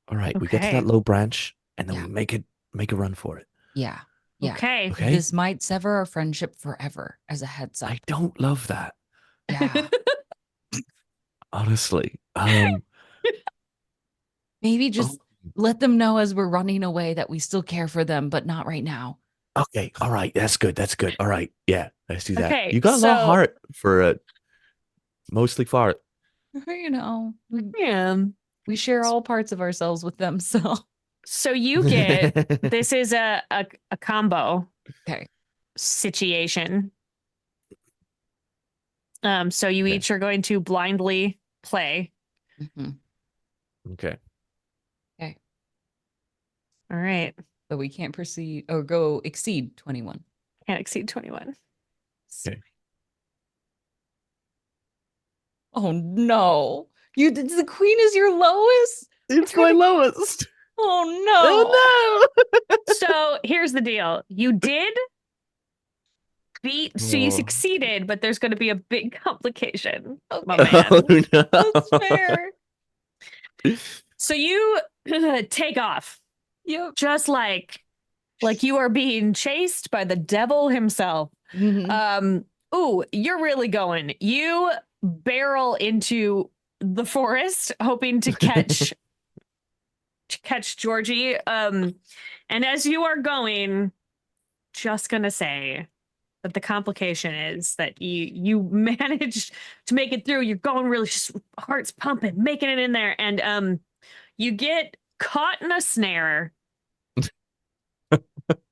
All right, we get to Okay. that low branch and then Yeah. we make a run for it. Yeah. Yeah. Okay. Okay? This might sever our friendship forever as a heads up. I don't love that, Yeah. honestly. Maybe just let them know as we're running away that we still care for them, but not right now. Okay, all right, that's good. That's good. All right, yeah, let's do that. Okay, You got a lot of so- heart for a mostly fart. You know, Yeah. we share all parts of ourselves with them. So, So you get this is a combo okay. situation. So you Okay. each are going to blindly play. Mhm. Okay. All right. But we can't proceed or go exceed 21. Can't exceed 21. Okay. Oh no. The queen is your lowest? It's my lowest. Oh no. Oh no. So here's the deal. You did beat, so you Oh. succeeded, but there's going to be a big complication. My Okay. man. Oh no. That's fair. So you take off. Yep. Just like you are being chased by the devil himself. Mhm. Ooh, you're really going. You barrel into the forest, hoping to catch Georgie. And as you are going, just gonna say that the complication is that you managed to make it through. You're going really, just heart's pumping, making it in there, and you get caught in a snare.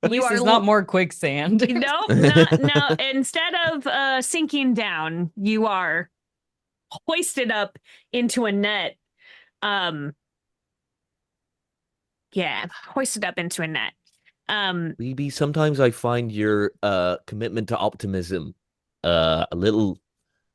At least it's not more quicksand. Nope, not no. Instead of sinking down, you are hoisted up into a net. Yeah, hoisted up into a net. Weeby, sometimes I find your commitment to optimism a little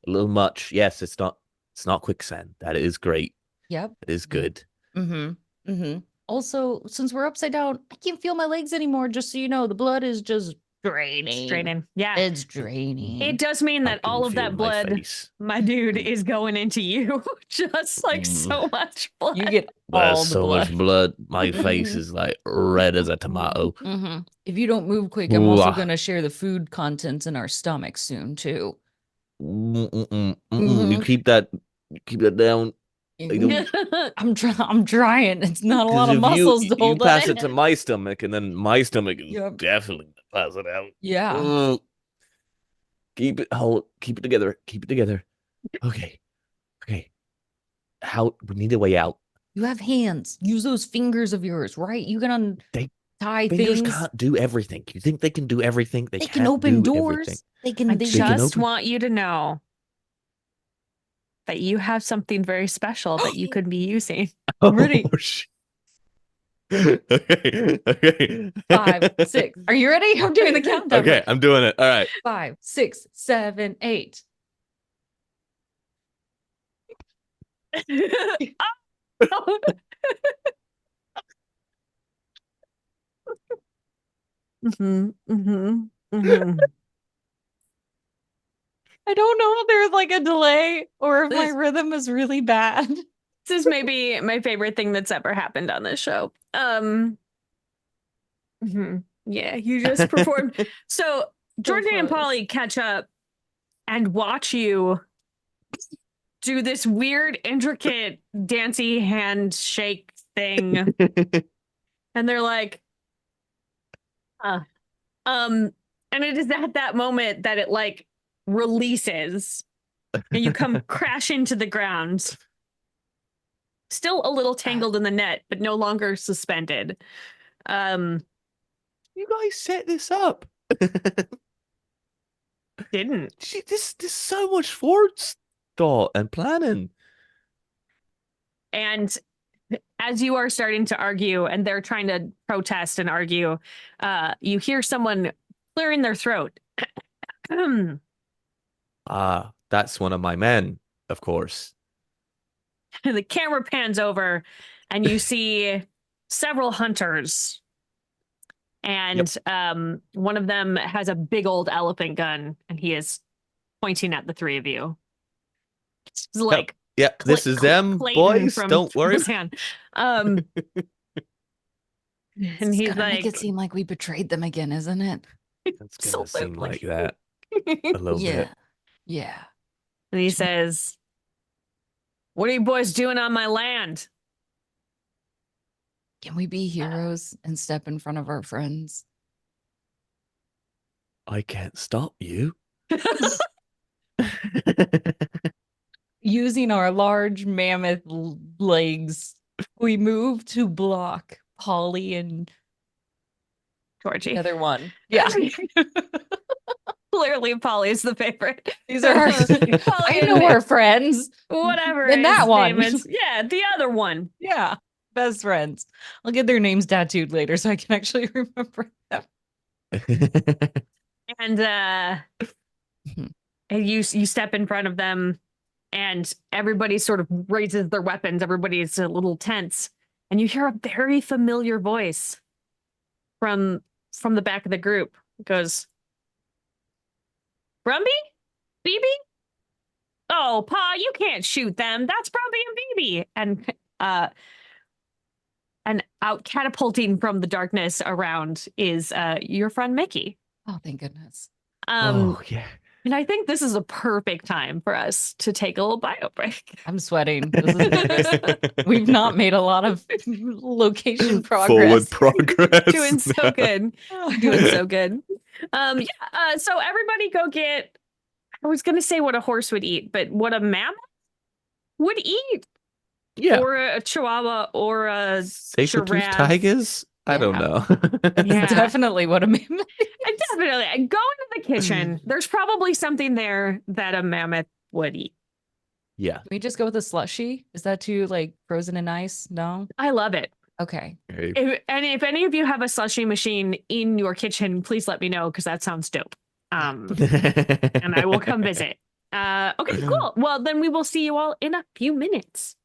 much. Yes, it's not quicksand. That is great. Yep. It is good. Mm-hmm. Mm-hmm. Also, since we're upside down, I can't feel my legs anymore. Just so you know, the blood is just draining. Straining. Yeah. It's draining. It does mean that I can all of feel that my blood, face. my dude, is going into you. Just like so much blood. You get There's all the so blood. much blood. My Mhm. face is like red as a tomato. Mm-hmm. If you don't move quick, I'm also Ooh-ah. going to share the food contents in our stomachs soon too. You Mhm. keep that down. I'm trying. It's not a 'Cause lot of if muscles to you hold pass that it to in. my stomach, and then my stomach is Yep. definitely gonna pass it out. Yeah. Ugh. Keep it together. Keep it together. Okay. How we need a way out. You have hands. Use those fingers of yours, right? You can untie Fingers things. can't do everything. You think they can do everything? They They can't can open do doors. everything. They can. I They can just open- want you to know that you have something very special that you could be using. I'm ready. Oh, shit. Okay. 5, 6. Are you ready? I'm doing the countdown. Okay, I'm doing it. All right. 5, 6, 7, 8. Oh. I don't know if there's like a delay or if my This- rhythm is really bad. This is maybe my favorite thing that's ever happened on this show. Yeah, you just performed. So Georgie and close. Polly catch up and watch you do this weird, intricate, dancey handshake thing. And they're like, and it is at that moment that it like releases and you come crash into the ground. Still a little tangled in the net, but no longer suspended. You guys set this up. Didn't. This so much forethought and planning. And as you are starting to argue and they're trying to protest and argue, you hear someone clearing their throat. That That's one of my men, of course. And the camera pans over and you see several hunters. And one of them has a big old elephant gun and he is pointing at the three of you. It's like Yeah, this is them, Clayton boys. from Don't worry. his hand. And It's he's gonna make it like, seem like we betrayed them again, isn't it? It's gonna seem like that absolutely. a little bit. Yeah. And he says, "What are you boys doing on my land?" Can we be heroes and step in front of our friends? I can't stop you. Using our large mammoth legs, we move to block Polly and Georgie. the other one. Yeah. Clearly, Polly's the favorite. These are our Polly I and know our friends. whatever And that his one. name is. Yeah, the other one. Yeah. Best friends. I'll get their names tattooed later so I can actually remember them. And and you step in front of them, and everybody sort of raises their weapons. Everybody's a little tense, and you hear a very familiar voice from the back of the group. It goes, "Brumby? BB? Oh, Pa, you can't shoot them. That's Brumby and BB." And out catapulting from the darkness around is your friend Mickey. Oh, thank goodness. Oh yeah. And I think this is a perfect time for us to take a little bio break. I'm sweating. This is nervous. We've not made a lot of location progress. Forward progress. Doing so good. Doing so good. So everybody go get, I was gonna say what a horse would eat, but what a mammoth would eat. Yeah. Or a chihuahua or a Saber-toothed giraffe. tigers? I don't know. Yeah. Definitely what a mammoth Definitely. Go into the kitchen. There's probably something there that a mammoth would eat. Yeah. Can we just go with a slushy? Is that too like frozen in ice? No? I love it. Okay. If any of you have a slushie machine in your kitchen, please let me know because that sounds dope. And I will come visit. Okay, cool. Well, then we will see you all in a few minutes.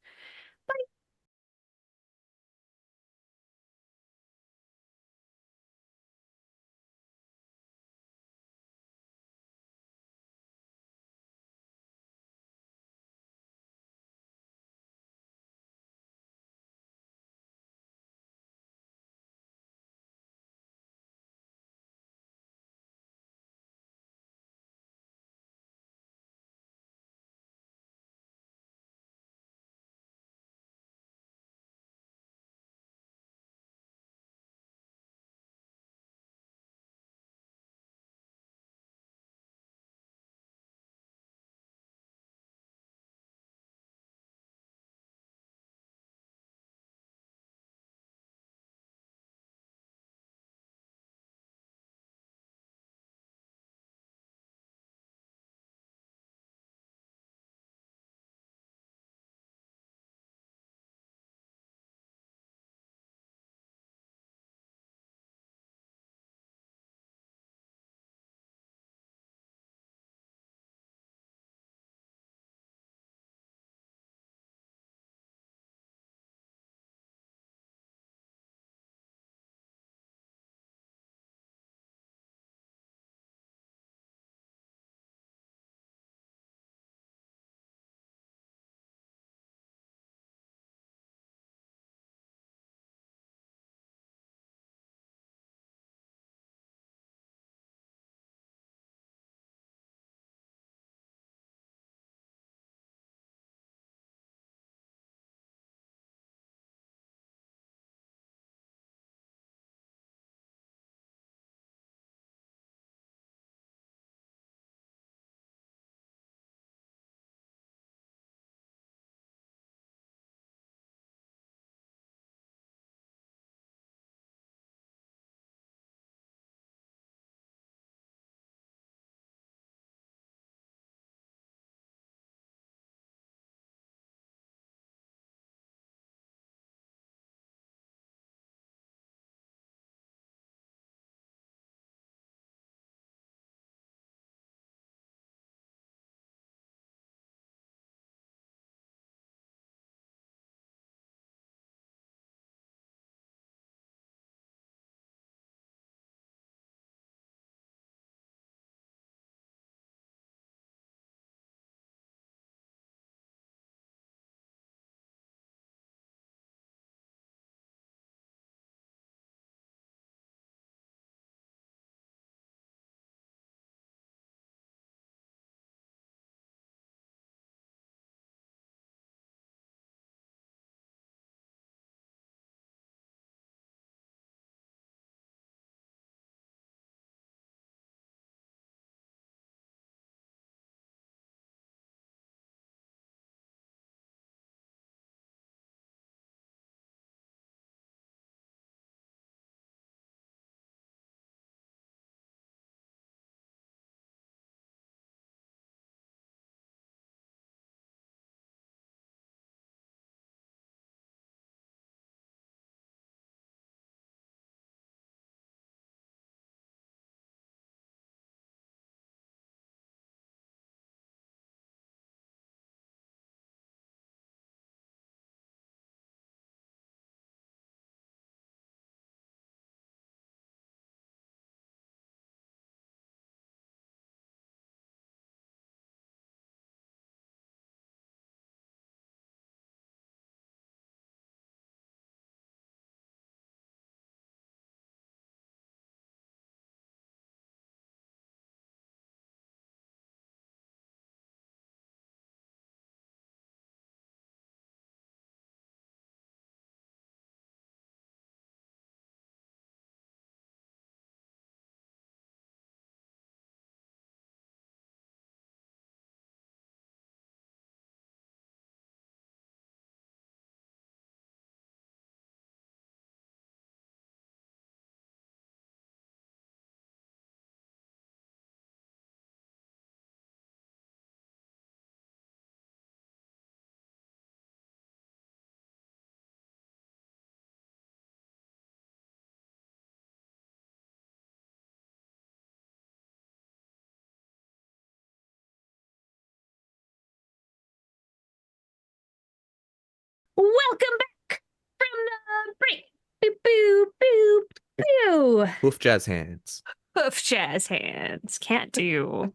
welcome back from the break. Boop, boop, boop, boo. Hoof jazz hands. Hoof jazz hands. Can't do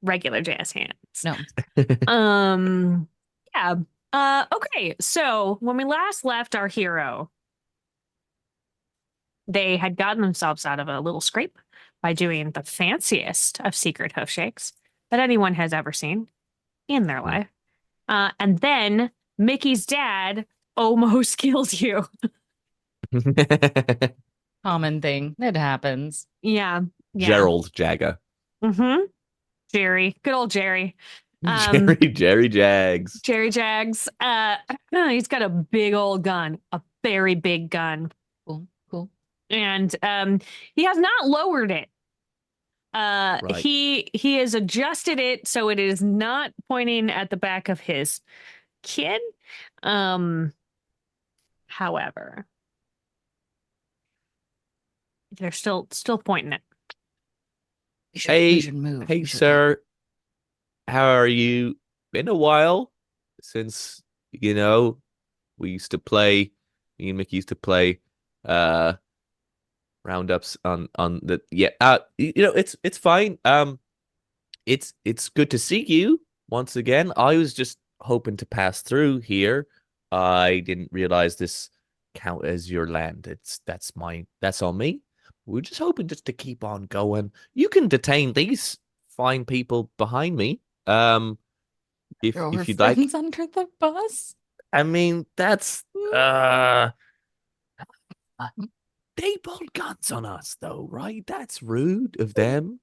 regular jazz hands. No. Yeah. Okay. So when we last left our hero, they had gotten themselves out of a little scrape by doing the fanciest of secret hoof shakes that anyone has ever seen in their life. And then Mickey's dad almost killed you. Common thing. It happens. Yeah. Gerald Jagger. Mm-hmm. Jerry. Good old Jerry. Jerry Jags. Jerry Jags. He's got a big old gun, a very big gun. Cool. And he has not lowered it. Right. He has adjusted it so it is not pointing at the back of his kid. However, they're still pointing it. We should move. Hey, We should sir. How are you? Been a while since, we used to play, me and Mickey used to play roundups on the it's fine. It's good to see you once again. I was just hoping to pass through here. I didn't realize this count as your land. That's on me. We're just hoping just to keep on going. You can detain these fine people behind me. If Throw her you'd like. friends under the bus. I mean, that's they pulled guns on us though, right? That's rude of them.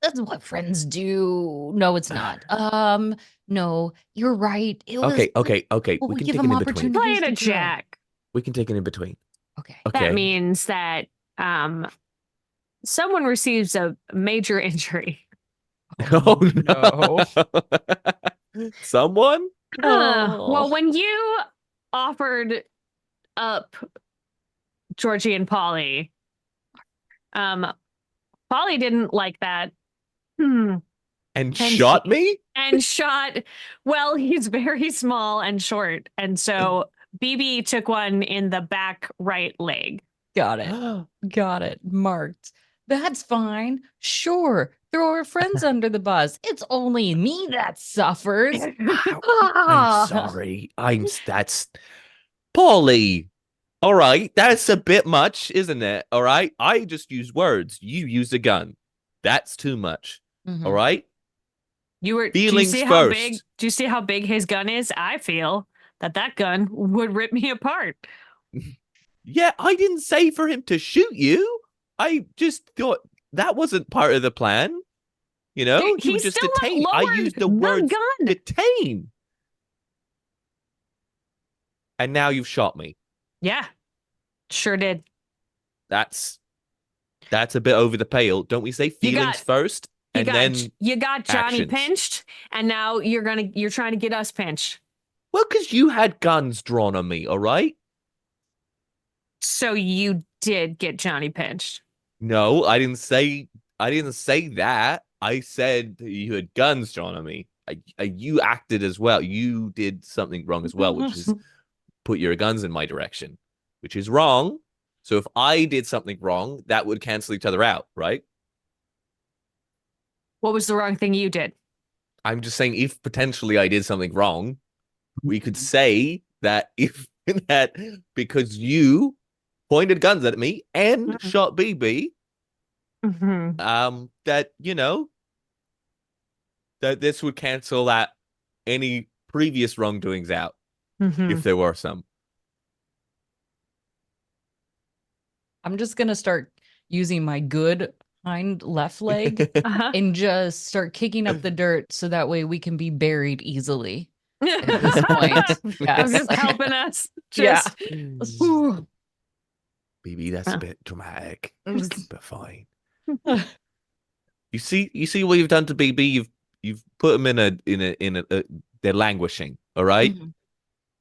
That's what friends do. No, it's not. No, you're right. It was Okay. well, We can give take them an in between. Play opportunities it a to grow. jack. We can take an in between. Okay. Okay. That means that someone receives a major injury. Oh no. Someone? Well, when you offered up Georgie and Polly, Polly didn't like that. And And shot me? And shot, well, he's very small and short. And so BB took one in the back right leg. Got it. Marked. That's fine. Sure. Throw her friends under the bus. It's only me that suffers. I'm sorry. That's Polly. All right. That's a bit much, isn't it? All right. I just use words. You use a gun. That's too much. All right. Do you Feelings see first. do you see how big his gun is? I feel that gun would rip me apart. Yeah, I didn't say for him to shoot you. I just thought that wasn't part of the plan. You were just detain. I used the word gun. detain. And now you've shot me. Yeah, sure did. That's a bit over the pale. Don't we say feelings first? And then you got Johnny actions. pinched, and now you're trying to get us pinched. Well, because you had guns drawn on me, all right? So you did get Johnny pinched. No, I didn't say that. I said that you had guns drawn on me. You acted as well. You did something wrong as well, which is put your guns in my direction, which is wrong. So if I did something wrong, that would cancel each other out, right? What was the wrong thing you did? I'm just saying, if potentially I did something wrong, we could say that because you pointed guns at me and shot BB, that that this would cancel that any previous wrongdoings out, if there were some. I'm just gonna start using my good hind left leg and just start kicking up the dirt so that way we can be buried easily at this point. Yes. Just helping us. Just, BB, that's a bit dramatic, but fine. You see what you've done to BB. You've put them in a they're languishing. All right.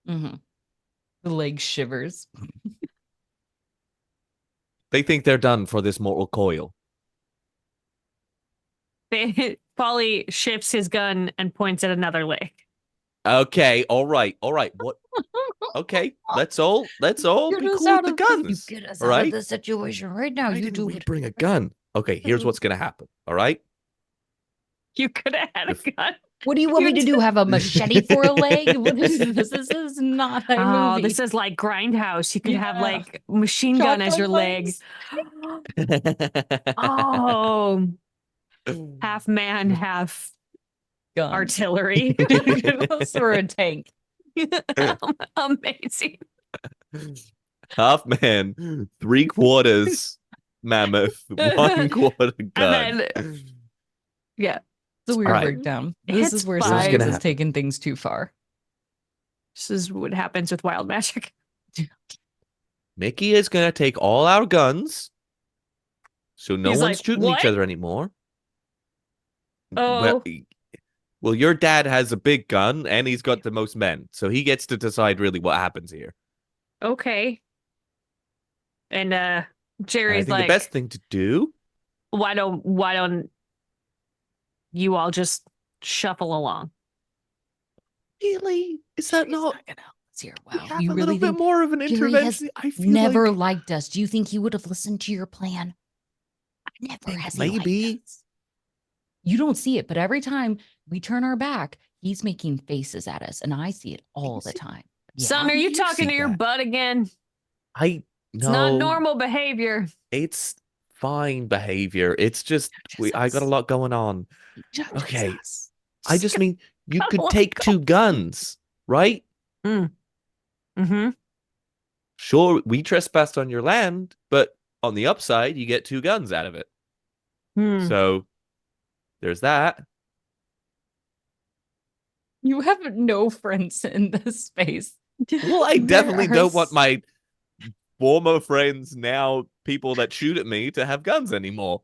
The leg shivers. They think they're done for this mortal coil. Polly shifts his gun and points at another leg. Okay, all right. What? Okay, let's all Get be us cool out with the of guns. You get us all out right? of this situation right now. Why You didn't do we it. bring a gun? Okay, here's what's gonna happen. All right. You could have had a gun. What do you want me to do? Have a machete for a leg? What is this? This is not a Oh, movie. this is like Grindhouse. You could have Yeah. like machine gun as your leg. Oh, half man, half Gun. artillery. Or a tank. Amazing. Half man, 3/4 mammoth, 1/4 gun. then- Yeah. It's a weird All right. breakdown. This It's is where fine. science Gonna has happen. taken things too far. This is what happens with wild magic. Mickey is gonna take all our guns, so no He's one's like, shooting "What?" each other anymore. Oh. Well, your dad has a big gun, and he's got the most men, so he gets to decide really what happens here. Okay. And I Jerry's think the like, best thing to do. why don't you all just shuffle along? Really, is that Jerry's not? gonna help us here. We Wow. have You a really little bit think more of an Jerry has intervention. I feel never like liked us? Do you think he would have listened to your plan? Never has he maybe. liked us. You don't see it, but every time we turn our back, he's making faces at us, and I see it all the see- time. Son, are you you talking see to your that. butt again? I It's not no. normal behavior. It's fine behavior. It's just I got a lot going on. He judges Okay. us. I just mean you got a could lot take two guns, right? Mm-hmm. Sure, we trespassed on your land, but on the upside, you get two guns out of it. So there's that. You have no friends in this space. Well, I There definitely are don't want my former friends, now people that shoot at me, to have guns anymore.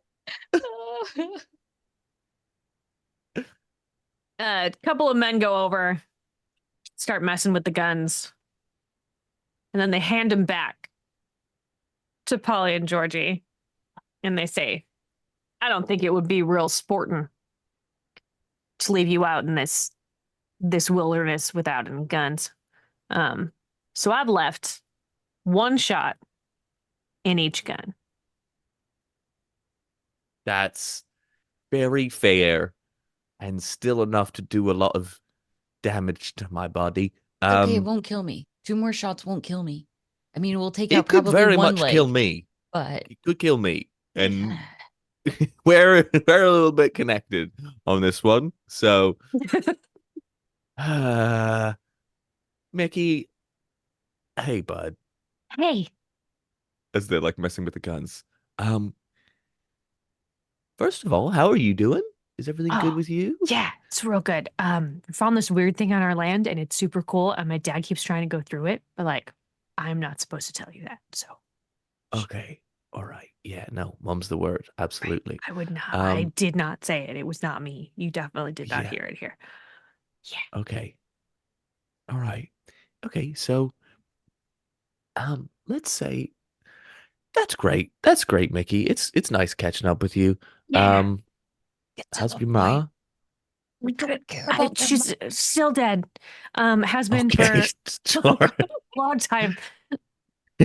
A couple of men go over, start messing with the guns, and then they hand them back to Polly and Georgie, and they say, I don't think it would be real sporting to leave you out in this wilderness without any guns. So I've left one shot in each gun. That's very fair and still enough to do a lot of damage to my body. Okay, it won't kill me. 2 more shots won't kill me. I mean, we'll take out It could probably very one much leg, kill me. but It could kill me. And we're a little bit connected on this one. So Mickey, hey bud, Hey, as they're like messing with the guns. First of all, how are you doing? Is everything good Oh, with you? yeah, it's real good. We found this weird thing on our land and it's super cool. And my dad keeps trying to go through it, but like, I'm not supposed to tell you that. So Okay. All right. Yeah, no, mom's the word. Absolutely. I would not. I did not say it. It was not me. You definitely did not Yeah. hear it here. Yeah. Okay. All right. Okay, so let's say that's great. That's great, Mickey. It's nice catching up with you. Yeah. get to How's the your point. ma? We don't care about them. She's still dead. Has been Okay, for sure. a long time.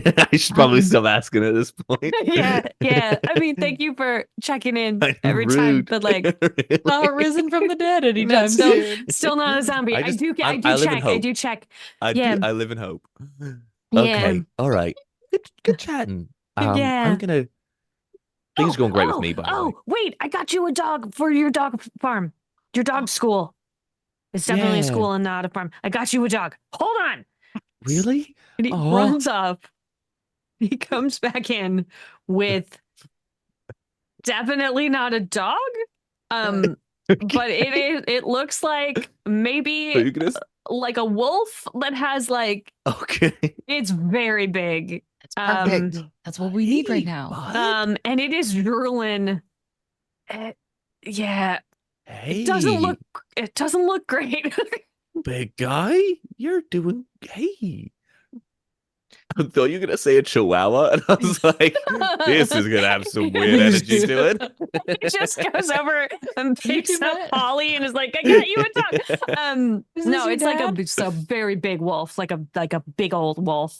I should probably stop asking at this point. Yeah. I mean, thank you for checking in I'm every time, rude. but like, Really? Not risen from the dead anytime still, soon. still not a zombie. I do I live in check. I hope. do check. I Yeah. do. I live in hope. Yeah. Okay. All right. Good chatting. Yeah. I'm gonna. Things are going great with me, by the way. Oh, wait, I got you a dog for your dog farm. Your dog school. It's definitely a Yeah. school and not a farm. I got you a dog. Hold on. Really? And he Aw. runs up. He comes back in with definitely not a dog. But it looks like So maybe you're gonna. like a wolf that has like Okay. it's very big. That's perfect. That's what we need right Hey, now. bud. And it is drooling. Yeah, Hey. it doesn't look great. Big guy. You're doing. Hey. I thought you were gonna say a chihuahua, and I was like, this is gonna have some weird energy to it. He just goes over and picks You up met- Polly and is like, "I got you a dog." Is No, this your it's like dad? it's a very big wolf, like a big old wolf.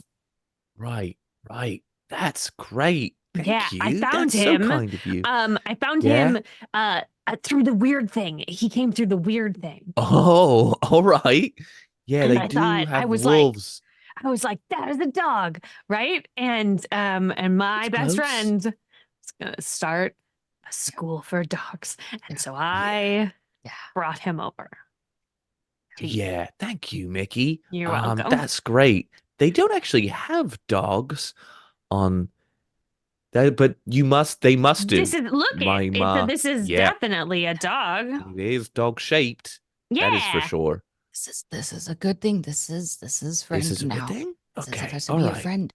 Right. That's great. Thank Yeah, you. I found That's him. so kind of you. I found Yeah? him through the weird thing. He came through the weird thing. Oh, all right. Yeah, And they I do thought, have I was wolves. I was like, that is a dog, right? And my It's best close. friend is gonna start a school for dogs. And so I brought him over. Yeah, thank you, Mickey. You're welcome. That's great. They don't actually have dogs on that, but they must do. This is this is Yeah, definitely a dog. it is dog shaped. That is for Yeah. sure. This is a good thing. This is friend This is a now. good thing. This is Okay, supposed to all be a right. friend.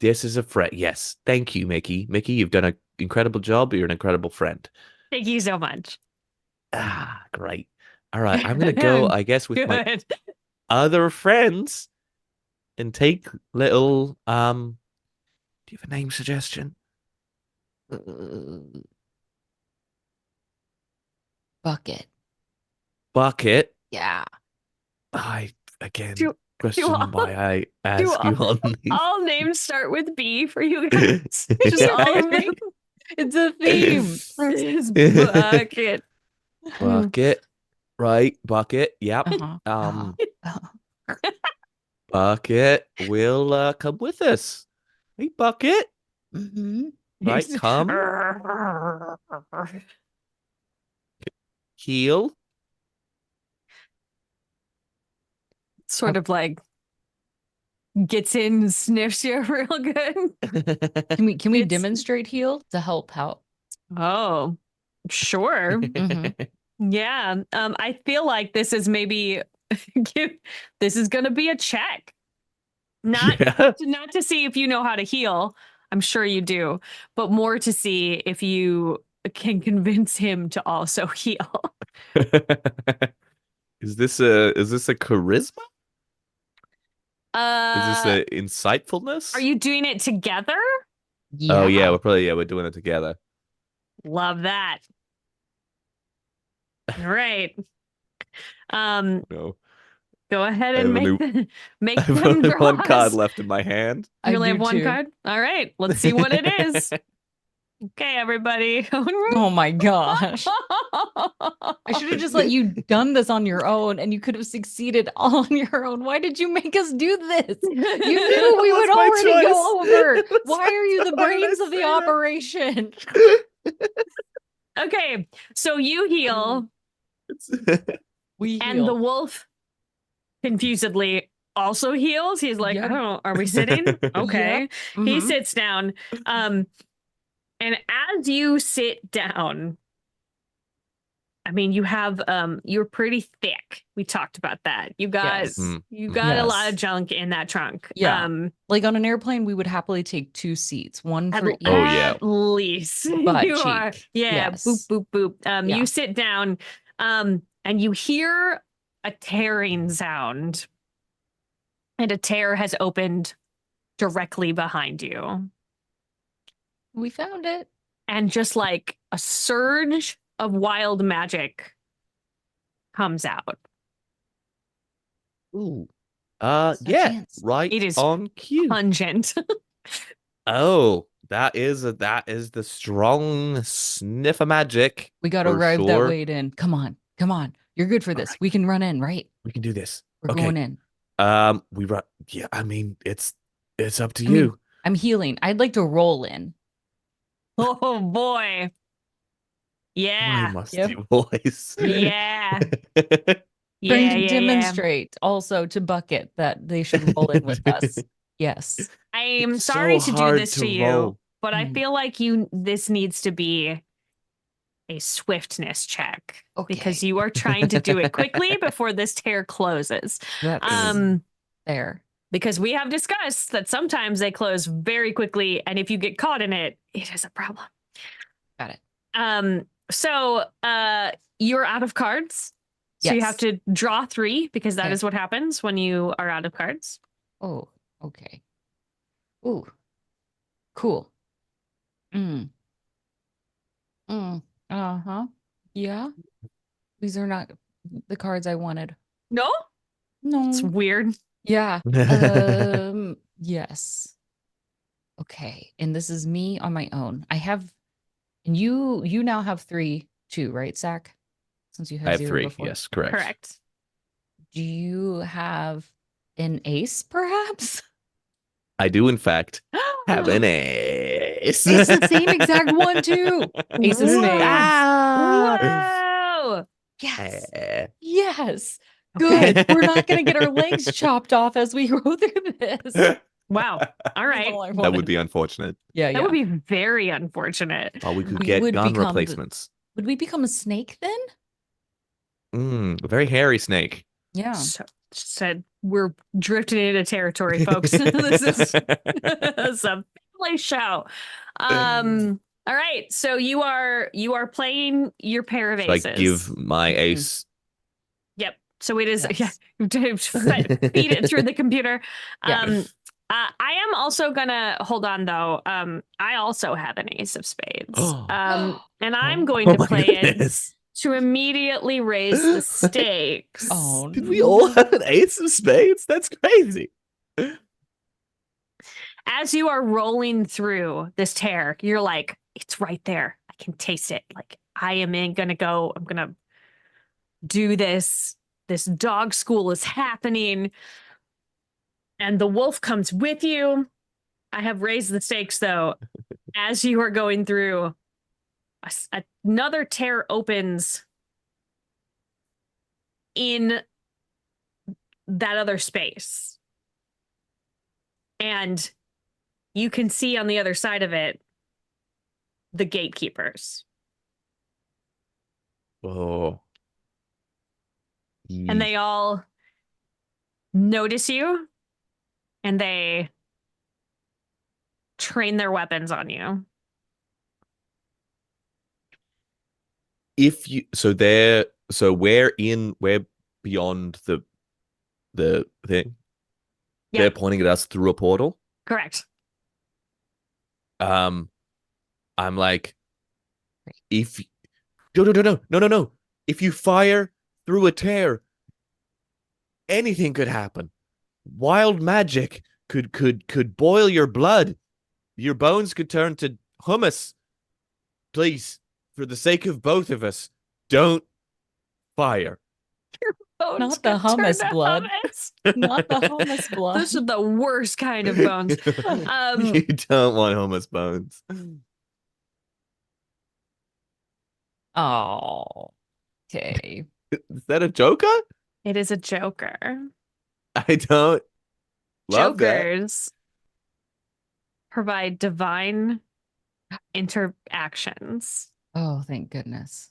This is a friend. Yes, thank you, Mickey. Mickey, you've done an incredible job. You're an incredible friend. Thank you so much. Ah, great. All right, I'm gonna go, I guess, with my Good. other friends and take little do you have a name suggestion? Bucket. Bucket. Yeah. I again Do- question all- why I do ask you all- on these. All names start with B for you guys. Just Yeah. all of them. It's a theme. It's bucket. Bucket. Right, bucket. Yep. Uh-huh. Bucket will come with us. Hey, Bucket. Mm-hmm. Right, come. Heel. Sort of like gets in, sniffs you real good. Can we It's- demonstrate heal to help out? Oh, sure. Mhm. Yeah. I feel like this is maybe this is gonna be a check. Not Yeah. not to see if you know how to heal. I'm sure you do, but more to see if you can convince him to also heal. Is this a charisma? Is this a insightfulness? Are you doing it together? Oh yeah, we're doing it together. Love that. All right. No. Go ahead I and have make I have them only one draws. card left in my hand. You I only do have one too. card? All right. Let's see what it is. Okay, everybody. Oh my gosh. I should have just let you done this on your own and you could have succeeded all on your own. Why did you make us do this? You knew we would was my already choice. go over. It was Why my are you the choice. brains of the I say that. operation? Okay, so you heal, We and the wolf confusedly also heals. He's like, Yep. I don't know, are we sitting? Okay. He Mhm. sits down. And as you sit down, I mean, you have you're pretty thick. We talked about that. You got Yes. you got a lot Yes. of junk in that trunk. Yeah. Like on an airplane, we would happily take 2 seats, one At, for each. Oh, yeah. at least Butt you are. cheek. Yeah. Yes. Boop boop boop. Yeah. You sit down, and you hear a tearing sound, and a tear has opened directly behind you, We found it. and just like a surge of wild magic comes out. Ooh. It's our Yeah, chance. right It is on cue. Pungent. Oh, that is the strong sniff of magic. We got to for ride that sure. weight in. Come on. Come on. You're good for this. right. We can run in, right? We can do this. We're Okay. going in. We run. Yeah, I mean, it's up to I mean, you. I'm healing. I'd like to roll in. Oh boy. My Yeah. musty voice. Yeah. Trying Yeah. to Yeah. demonstrate also to Bucket that they should roll in with us. Yes. I'm It's sorry so to do hard this to to you, roll. but I Mhm. feel like this needs to be a swiftness check because Okay. you are trying to do it quickly before this tear closes. That's there. Because we have discussed that sometimes they close very quickly, and if you get caught in it, it is a problem. Got it. So you're out of cards. So you Yes. have to draw 3 because that Okay. is what happens when you are out of cards. Oh, okay. Ooh, cool. Uh-huh. Yeah. These are not the cards I wanted. No? It's No. weird. Yeah. Yes. Okay. And this is me on my own. And you now have 3 too, right, Zach? Since you I had have 0 3. before. Yes, correct. Correct. Do you have an ace, perhaps? I do, in fact, have an ace. It's the same exact one too. Ace of Whoa. spades. Whoa. Yes. Eh. Yes. Okay. Good. We're not going to get our legs chopped off as we go through this. Wow. All That's right. all I That wanted. would be unfortunate. Yeah, That would be very unfortunate. Oh, we could We get would gun become the- replacements. Would we become a snake then? A very hairy snake. Yeah. So, said we're drifting into territory, folks. This is a family show. All right. So you are playing your pair of So I aces. give my Mhm. ace. Yep. So it is Yes. feed it through the computer. Yeah. I am also gonna hold on though. I also have an ace of spades. And I'm going Oh to my play goodness. it to immediately raise the stakes. Oh, Did we all have an ace of spades? That's crazy. As you are rolling through this tear, you're like, it's right there. I can taste it. Like I'm gonna do this. This dog school is happening. And the wolf comes with you. I have raised the stakes though. As you are going through, another tear opens in that other space. And you can see on the other side of it the gatekeepers. Oh. And they all notice you and they train their weapons on you. If you we're beyond the thing. Yeah. They're pointing at us through a portal. Correct. I'm like, if no. If you fire through a tear, anything could happen. Wild magic could boil your blood. Your bones could turn to hummus. Please, for the sake of both of us, don't fire. Bones Not the could turn hummus to blood. hummus. Not the hummus blood. Those are the worst kind of bones. You don't want hummus bones. Oh. Okay. Is that a joker? It is a joker. I don't love that. Jokers provide divine interactions. Oh, thank goodness.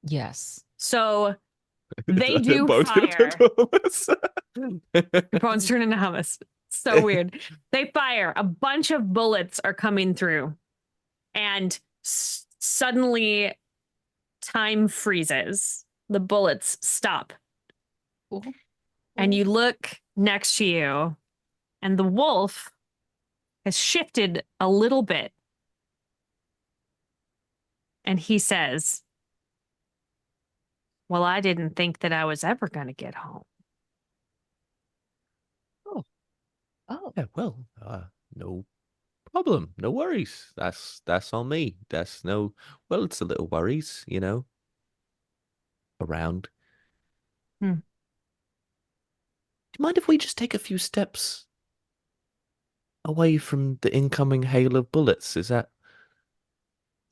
Yes. So they do Bones gonna turn fire. to hummus. Your bones turn into hummus. So weird. They fire. A bunch of bullets are coming through. And suddenly time freezes. The bullets stop. Cool. And you look next to you, and the wolf has shifted a little bit. And he says, well, I didn't think that I was ever going to get home. Oh. Yeah, well, no problem. No worries. That's on me. It's a little worries, around. Hmm. Do you mind if we just take a few steps away from the incoming hail of bullets? Is that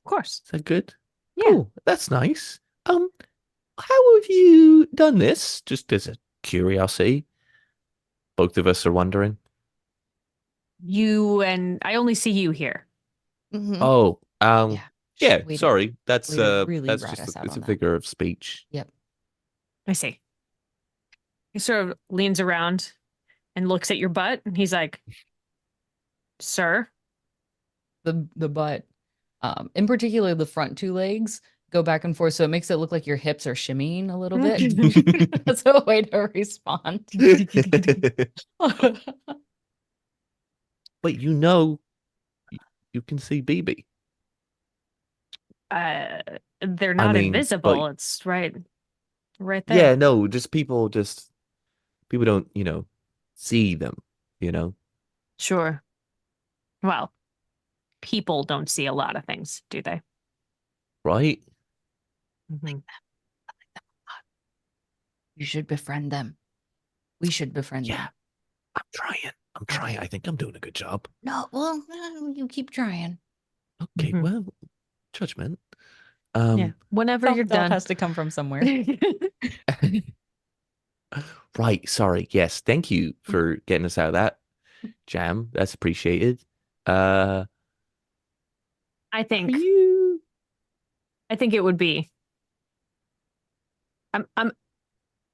Of course. good? Yeah. Cool. That's nice. How have you done this? Just as a curiosity. Both of us are wondering. You and I only see you here. Mhm. Oh, Yeah. Way to- sorry. That's way to really that's rat just us out it's a on that. figure of speech. I see. He sort of leans around and looks at your butt, and he's like, sir? The butt, in particular the front 2 legs, go back and forth, so it makes it look like your hips are shimmying a little bit. That's a way to respond. But you can see BB. They're I not mean, but invisible. It's right there. yeah, no, just people don't, see them, you know, Sure. Well, people don't see a lot of things, do they? right? Mhm. You should befriend them. We should befriend Yeah, them. I'm trying. I'm trying. Okay. I think I'm doing a good job. No, well, you keep trying. Okay, Mhm. well, judgment. Yeah. Whenever you're Self-doubt done. has to come from somewhere. Right, sorry. Yes, thank you for getting us out of that jam. That's appreciated. I Are think you I think it would be. I'm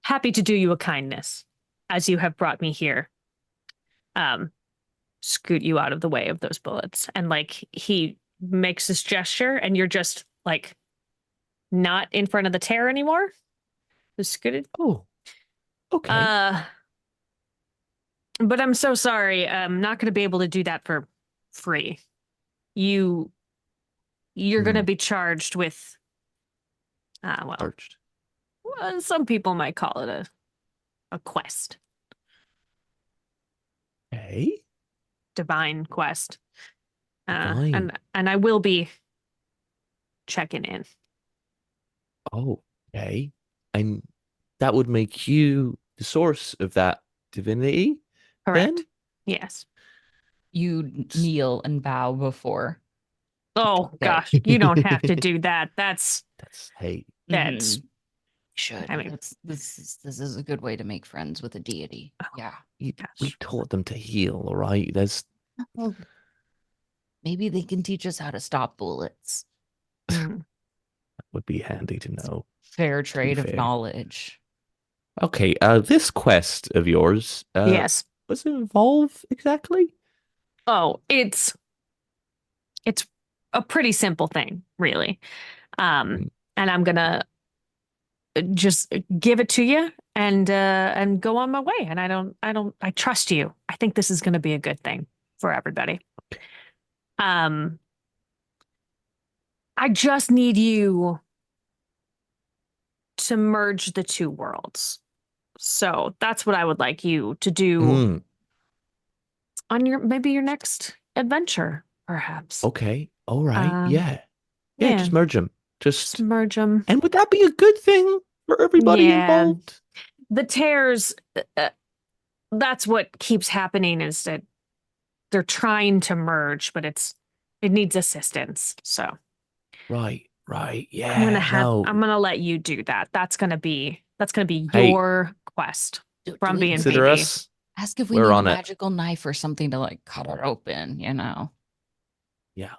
happy to do you a kindness, as you have brought me here. Um, Scoot you out of the way of those bullets, and like he makes this gesture, and you're just like not in front of the tear anymore. Who's scooted? Oh, okay. Uh, but I'm so sorry. I'm not going to be able to do that for free. You you're going to Hmm, be charged with well, searched. some people might call it a quest, Okay. divine quest. Fine. And I will be checking in. Oh, okay. And that would make you the source of that divinity, then? Correct. Yes. You S- kneel and bow before. Oh Okay. gosh, you don't have to do that. That's Mhm. Should. I mean, This is a good way to make friends with a deity. oh Yeah. we gosh. taught them to heal, all right? That Well, maybe they can teach us how to stop bullets. Mm. would be handy to know, Fair to be trade of fair. knowledge. Okay, this quest of yours, Yes. what's it involve exactly? Oh, it's a pretty simple thing, really. Mm, And I'm gonna just give it to you and go on my way. And I trust you. I think this is gonna be a good thing for everybody. Um, I just need you to merge the two worlds. So that's what I would like you to do mm, on maybe your next adventure, perhaps. okay, all right, Um, yeah. Yeah, yeah, just merge them. just merge them. And would that be a good thing for everybody Yeah, involved? the tears. That's what keeps happening is that they're trying to merge, but it needs assistance. So Right, yeah, no. I'm gonna let you do that. That's gonna be Hey, your quest Do from we being consider baby. us. ask if we We're need a on it. magical knife or something to like cut it open, you know? Yeah.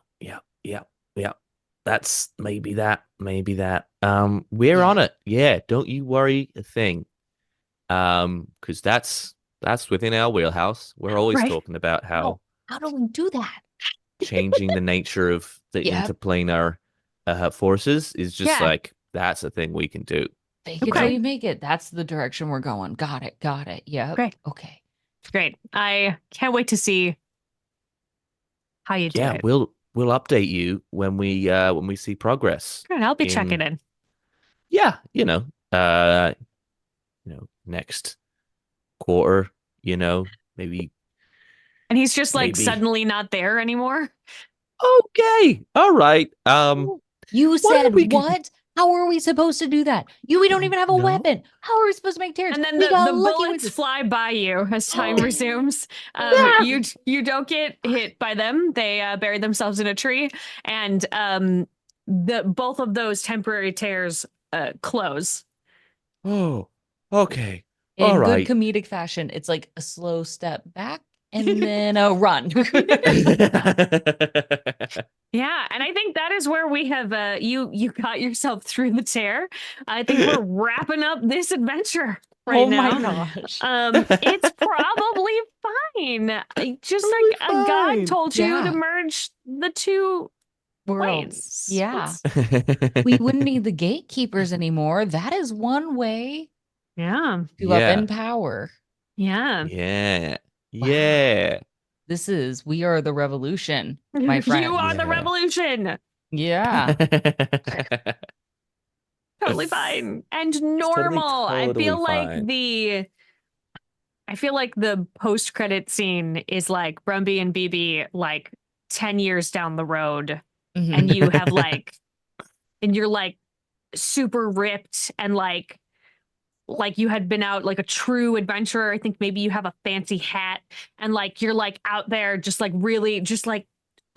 That's maybe that. We're Yeah. on it. Yeah, don't you worry a thing. Because that's within our wheelhouse. We're always Right. talking about How how how do we do that? changing the nature of the Yep. interplanar forces is just Yeah. like that's a thing we can do. Fake You it till Okay. know? you make it. That's the direction we're going. Got it. Got it. Yep. Great. Okay. Great. I can't wait to see how you do Yeah, it. we'll update you when we see progress Good. I'll be checking in in. yeah, next quarter, maybe And he's just like maybe. suddenly not there anymore. Okay. All right. You Why don't said we what? How are we supposed to do that? We don't even have a no? weapon. How are we supposed to make tears? And then We got the lucky with bullets this. fly by you as time Oh. resumes. Yeah. You don't get hit by them. They bury themselves in a tree, and the both of those temporary tears close. Oh, okay. All In good right. comedic fashion, it's like a slow step back and then a run. Yeah, and I think that is where we have you got yourself through the tear. I think we're wrapping up this adventure right Oh my now. gosh. It's probably fine. Just Probably like a God fine. told you to Yeah. merge the two Worlds. planes. Yeah. It's- We wouldn't need the gatekeepers anymore. That is one way yeah, to Yeah. upend power. yeah. Yeah. Wow. Yeah. We are the revolution, my friend. You are the Yeah. revolution. Yeah. Totally fine and totally, normal. I feel like fine. the post-credit scene is like Brumby and BB like 10 years down the road, Mhm. and you have like, and you're like super ripped and like you had been out like a true adventurer. I think maybe you have a fancy hat and like you're like out there just like really just like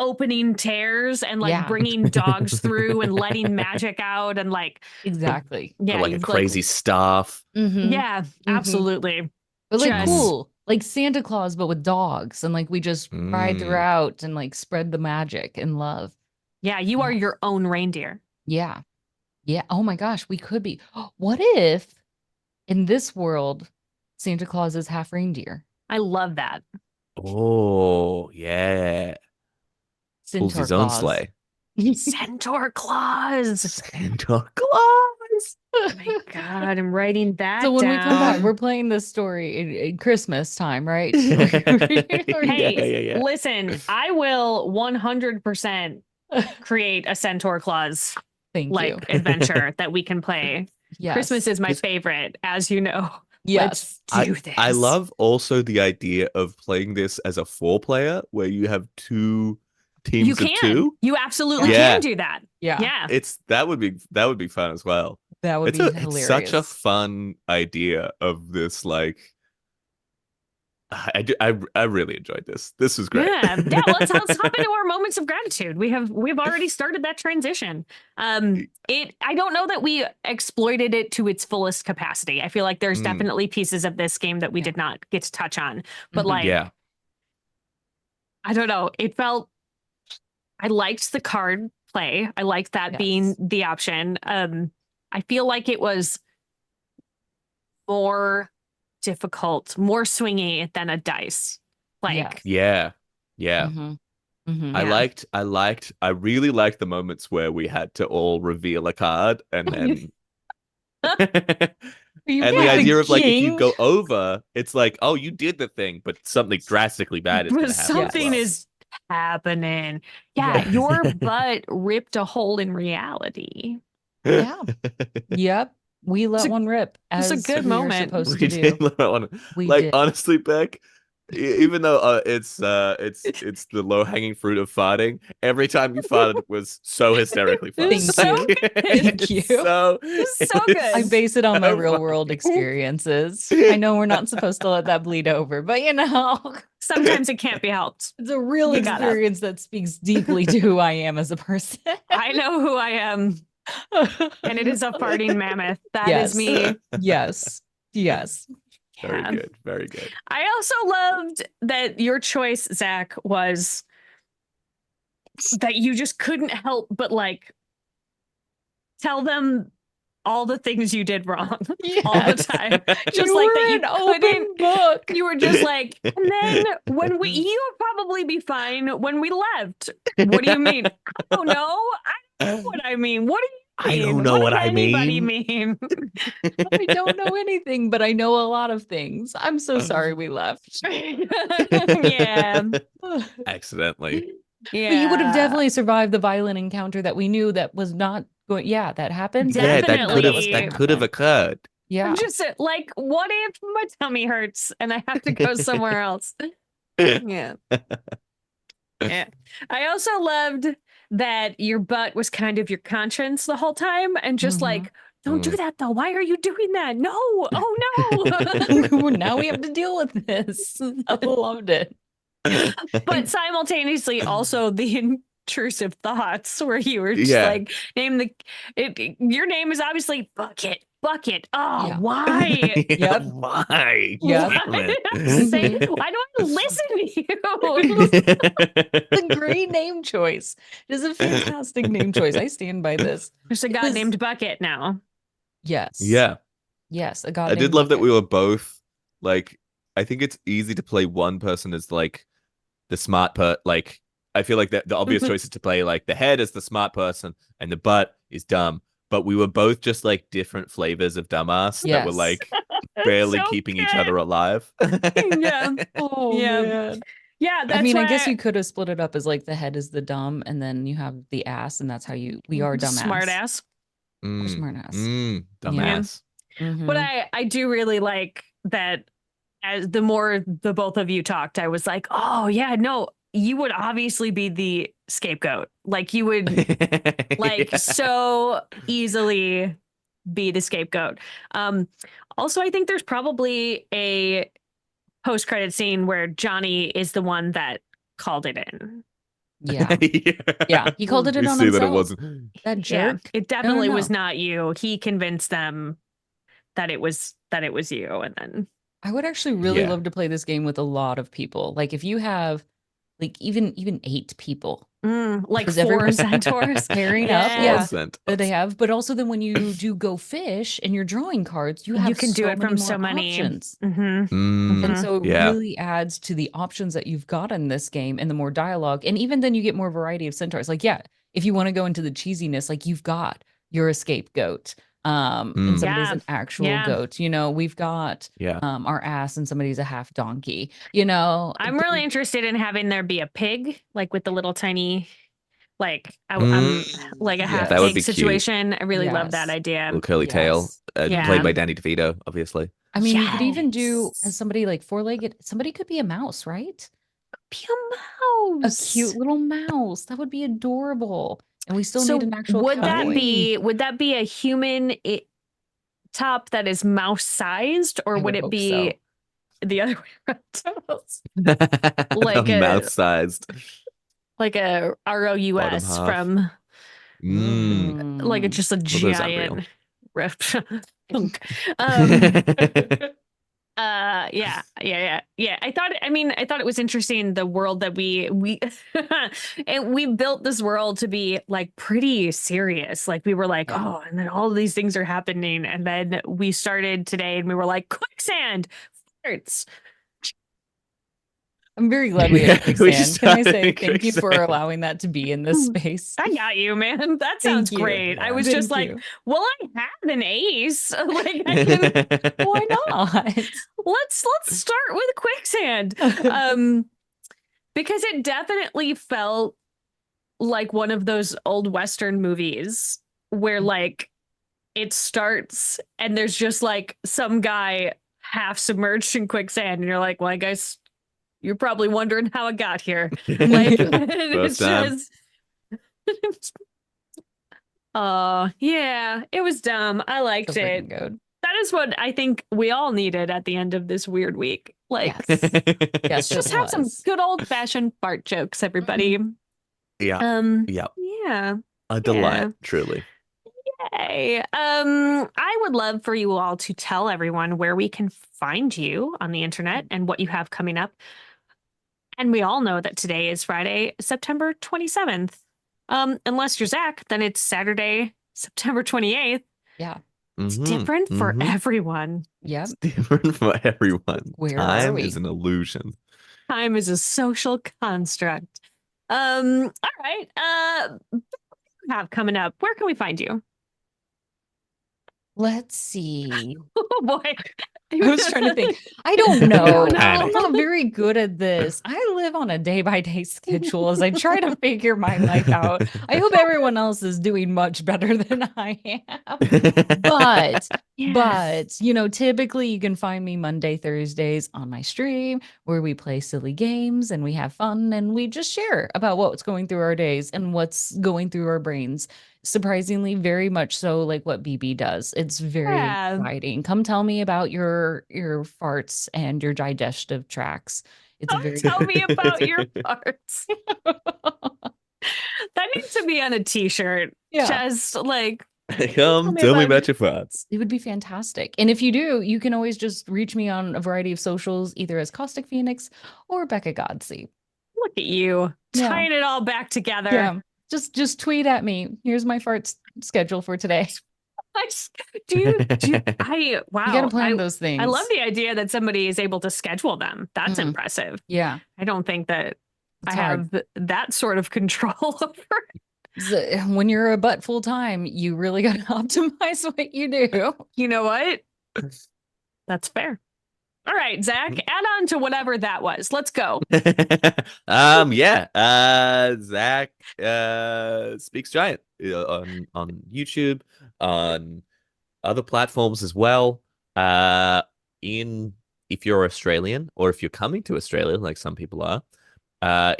opening tears and like Yeah. bringing dogs through and letting magic out and like Exactly. yeah, Or like a you've, crazy staff. Mhm. yeah, absolutely. But like Just- cool, like Santa Claus, but with dogs, and like we just ride Mm. throughout and like spread the magic and love. Yeah, you are Yeah. your own reindeer. Yeah. Yeah. Oh my gosh, we could be. What if in this world, Santa Claus is half reindeer? I love that. Oh, yeah. Pulls Centaur his own Claus. sleigh. Centaur Claus. Santa Claus. Oh my God, I'm writing that So when we come back, down. we're playing this story in Christmas time, right? Hey, Yeah. listen, I will 100% create a Centaur Claus Thank like you. adventure that we can play. Yes. Christmas is my Yes. favorite, as you know. Yes. Let's do this. I love also the idea of playing this as a 4-player where you have 2 teams You of can. 2. You absolutely Yeah. can do that. Yeah. Yeah. That would be fun as well. That would be It's hilarious. such a fun idea of this like I really enjoyed this. This was great. Yeah. Let's hop into our moments of gratitude. We've already started that transition. I don't know that we exploited it to its fullest capacity. I feel like there's definitely pieces of this game that we did not get to touch on. But Mhm. like Yeah. I don't know. I liked the card play. I liked that being Yes. the option. I feel like it was more difficult, more swingy than a dice. Like Yes. Yeah. Mhm. Mhm. I really liked the moments where we had to all reveal a card and then You and got the idea of like if you king. go over, it's like, oh, you did the thing, but something drastically bad is but gonna happen. as something well. is happening. Yeah, Yes. your butt ripped a hole in reality. Yeah. Yep. We let a- one rip it's as a good we are moment. supposed We to do. did let one- We like did. honestly, Beck, even though it's the low hanging fruit of farting, every time you farted was so hysterically fun. It was Thank so you. good. Thank It's you. So, It's it so was good. I base it on my so real world funny. experiences. I know we're not supposed to let that bleed over, but you know, Sometimes it can't be helped. it's a real You gotta. experience that speaks deeply to who I am as a person. I know who I am, and it is a farting mammoth. That is me. Yes. Yes. Very Yeah. good. Very good. I also loved that your choice, Zach, was that you just couldn't help but like tell them all the things you did wrong all the Yes. time. Just You like were that you an open couldn't. book. You were just like, and then when you would probably be fine when we left. What do you mean? I don't know. I know what I mean. What do you I mean? don't know what does I anybody mean. mean? I don't know anything, but I know a lot of things. I'm so sorry we left. Yeah. Accidentally. Yeah. But you would have definitely survived the violent encounter that we knew that was not going. Yeah, that happened. Yeah, Definitely. that could have occurred. Yeah. I'm just like, what if my tummy hurts and I have to go somewhere else? Yeah. Yeah. I also loved that your butt was kind of your conscience the whole time and just Mhm. like, don't do that though. Why are you doing that? No. Oh no. Now we have to deal with this. I loved it. But simultaneously also the intrusive thoughts where you were just Yeah. like your name is obviously bucket. Oh, Yeah. why? Yep. Why? Yep. Why Mhm. why do I listen to you? It's a great name choice. It is a fantastic name choice. I stand by this. There's a It guy was- named Bucket now. Yes. Yeah. Yes. A god. I did named love that Bucket. we were both like, I think it's easy to play one person as like the smart like I feel like the obvious choice is to play like the head as the smart person and the butt is dumb. But we were both just like different flavors of dumbass that were Yes. like barely So keeping each good. other alive. Yeah. Oh Yeah. man. Yeah, that's I mean, why I guess you could have split it up as like the head is the dumb, and then you have the ass, and that's how we are dumbass. smart ass. Or smart ass. Dumbass. But I do really like that. As the more the both of you talked, I was like, oh yeah, no, you would obviously be the scapegoat. Like you would like Yeah. so easily be the scapegoat. Also, I think there's probably a post-credit scene where Johnny is the one that called it in. Yeah. Yeah. He called it in You on see that it himself. wasn't. That Yeah, jerk. it definitely no. was not you. He convinced them that it was you, and then I would actually really Yeah. love to play this game with a lot of people. Like if you have like even 8 people. like Does 4 everyone centaurs pairing up? Yeah. Yeah. Wasn't. That they have. But also then when you do go fish and you're drawing cards, you have You can do so it many from more so many. options. Mm-hmm. And so it Yeah. really adds to the options that you've got in this game and the more dialogue. And even then you get more variety of centaurs. Like, yeah, if you want to go into the cheesiness, like you're a scapegoat. And somebody's Yeah. an actual Yeah. goat. You know, we've got Yeah. our ass and somebody's a half donkey. You know, I'm really interested in having there be a pig, like with the little tiny, like I'm like a half that would pig be cute. situation. I really love that Yes. idea. Little curly tail, Yes. Yeah. played by Danny DeVito, obviously. I mean, you could even do Yes. as somebody like 4-legged, somebody could be a mouse, right? Be a A mouse. cute little mouse. That would be adorable. And we still So need an actual would that cowboy. be a human top that is mouse sized, or I would would it hope be so. the other way around? Like The a mouth-sized. like a ROUS half. from like Mm. just a Well, those aren't real. giant rip. Yeah. I thought it was interesting, the world that we and we built this world to be like pretty serious. Like we were like, Yeah. oh, and then all of these things are happening, and then we started today and we were like, quicksand, farts. I'm very glad we Yeah, had we quicksand. Can I say started thank you for quicksand. allowing that to be in this space? I got you, man. That sounds Thank you. great. I Yeah. was Thank just like, you. well, I have an ace. Like I can Why not? let's start with quicksand. Because it definitely felt like one of those old Western movies where like it starts and there's just like some guy half submerged in quicksand, and you're like, well, I guess you're probably wondering how it got here. Like it's First time. just yeah, it was dumb. I liked So it. freaking good. That is what I think we all needed at the end of this weird week. Like, Yes. Yes, let's just it have some was. good old fashioned fart jokes, everybody. Yeah. Yeah. Yeah. A delight, truly. Yay. I would love for you all to tell everyone where we can find you on the internet and what you have coming up. And we all know that today is Friday, September 27th. Unless you're Zach, then it's Saturday, September 28th. Yeah. It's different for everyone. Yep. It's different for everyone. Where are Time we? is an illusion. Time is a social construct. All right. What do you have coming up? Where can we find you? Let's see. Oh boy. I was trying to think. I don't know. Panic. I'm not very good at this. I live on a day-by-day schedule as I try to figure my life out. I hope everyone else is doing much better than I am. But, you know, typically you can find me Monday, Thursdays on my stream where we play silly games and we have fun and we just share about what's going through our days and what's going through our brains. Surprisingly, very much so like what BB does. It's very exciting. Come tell me about your farts and your digestive tracts. It's very Tell me about your farts. That needs to be on a t-shirt. Yeah. Just like Come tell me about your farts. It would be fantastic. And if you do, you can always just reach me on a variety of socials, either as Caustic Phoenix or Becca Godsey. Look at you tying it all back together. Yeah. Just tweet at me. Here's my farts schedule for today. Wow. You gotta plan those things. I love the idea that somebody is able to schedule them. That's impressive. Yeah. I don't think that It's I hard. have that sort of control over it. So, when you're a butt full time, you really got to optimize what you do. You know what? That's fair. All right, Zach, add on to whatever that was. Let's go. Yeah. Zach Speaks Giant on YouTube, on other platforms as well. In If you're Australian or if you're coming to Australia, like some people are,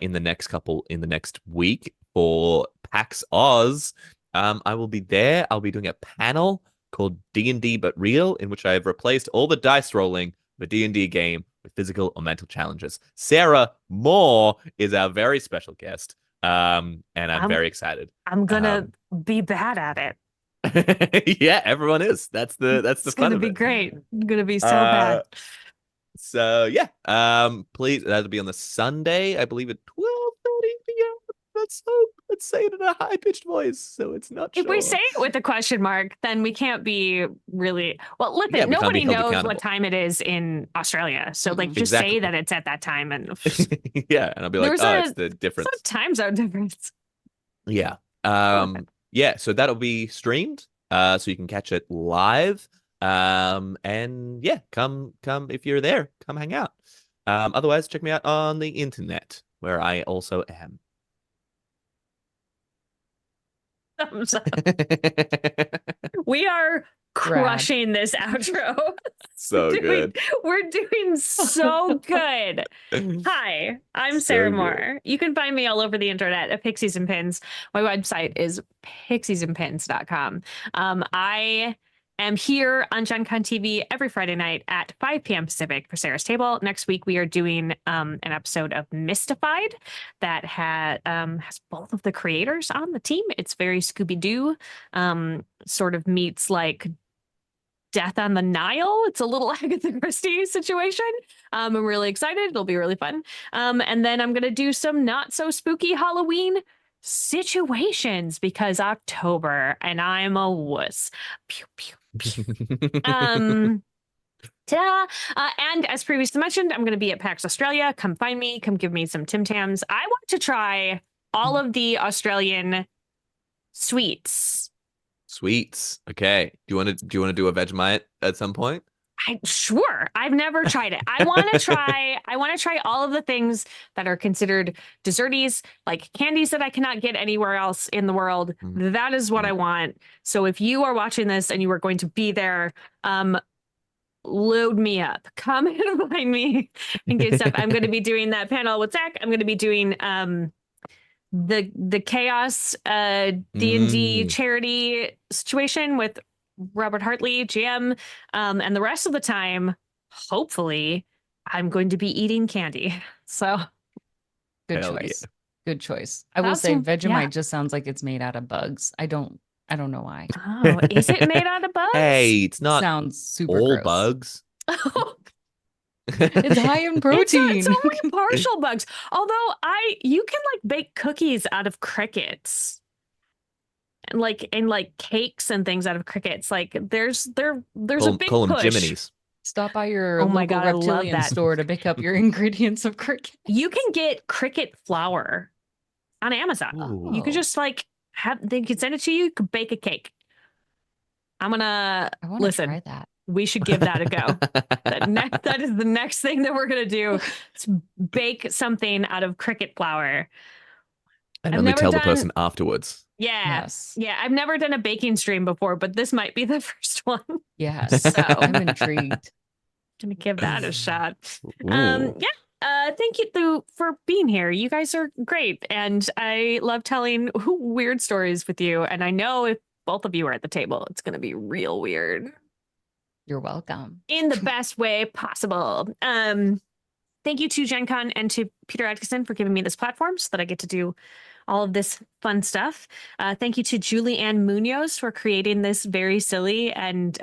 in the next week for PAX Oz, I will be there. I'll be doing a panel called D&D But Real, in which I have replaced all the dice rolling of a D&D game with physical or mental challenges. Sarah Moore is our very special guest, and I'm very excited. I'm gonna be bad at it. Yeah, everyone is. That's the It's fun gonna of be it. great. I'm gonna be so bad. So yeah, please, that'll be on the Sunday, I believe at 12:30 p.m. Let's say it in a high pitched voice, so it's not If we sure. say it with a question mark, then we can't be really well. Listen, Yeah, we can't be nobody held knows accountable. what time it is in Australia, so like just Exactly. say that it's at that time, and Yeah, and I'll be like, There's oh, a- it's the difference. some time zone difference. Yeah. Yeah, so that'll be streamed. So you can catch it live. And yeah, come if you're there, come hang out. Otherwise, check me out on the internet, where I also am. Thumbs up. We are crushing this outro. So good. We're doing so good. Hi, I'm So Sarah good. Moore. You can find me all over the internet at Pixies and Pins. My website is pixiesandpins.com. I am here on Gen Con TV every Friday night at 5 p.m. Pacific for Sarah's Table. Next week, we are doing an episode of Mystified that has both of the creators on the team. It's very Scooby-Doo, sort of meets like Death on the Nile. It's a little Agatha Christie situation. I'm really excited. It'll be really fun. And then I'm going to do some not so spooky Halloween situations because October and I'm a wuss. Pew, pew. Ta-da! And as previously mentioned, I'm going to be at PAX Australia. Come find me. Come give me some Tim Tams. I want to try all of the Australian sweets. Sweets. Okay. Do you want to do a Vegemite at some point? Sure. I've never tried it. I want to try all of the things that are considered desserties, like candies that I cannot get anywhere else in the world. That is what I want. So if you are watching this and you are going to be there, load me up. Come and find me and get stuff. I'm going to be doing that panel with Zach. I'm going to be doing the Chaos D&D charity situation with Robert Hartley, GM, and the rest of the time, hopefully, I'm going to be eating candy. So, Good Hell choice. yeah. Good choice. I will say Awesome. Vegemite Yeah. just sounds like it's made out of bugs. I don't know why. Oh, is it made out of bugs? Hey, it's not Sounds super all gross. bugs. It's high in protein. It's only partial bugs. Although you can like bake cookies out of crickets. And like cakes and things out of crickets. Like there's a big Call them push. Jiminy's. Stop by your Oh my local God, I love reptilian that. store to pick up your ingredients of cricket. You can get cricket flour on Amazon. Ooh. You could just like they can send it to you. You could bake a cake. I want to listen. try that. We should give that a go. That is the next thing that we're gonna do. Is bake something out of cricket flour. And I've only never tell the done- person afterwards. Yeah. Yes. Yeah. I've never done a baking stream before, but this might be the first one. Yes. So- I'm intrigued. Gonna give that a shot. Ooh. Yeah. Thank you for being here. You guys are great. And I love telling weird stories with you. And I know if both of you are at the table, it's gonna be real weird. You're welcome. In the best way possible. Thank you to Gen Con and to Peter Atkinson for giving me this platform so that I get to do all of this fun stuff. Thank you to Julie Ann Munoz for creating this very silly and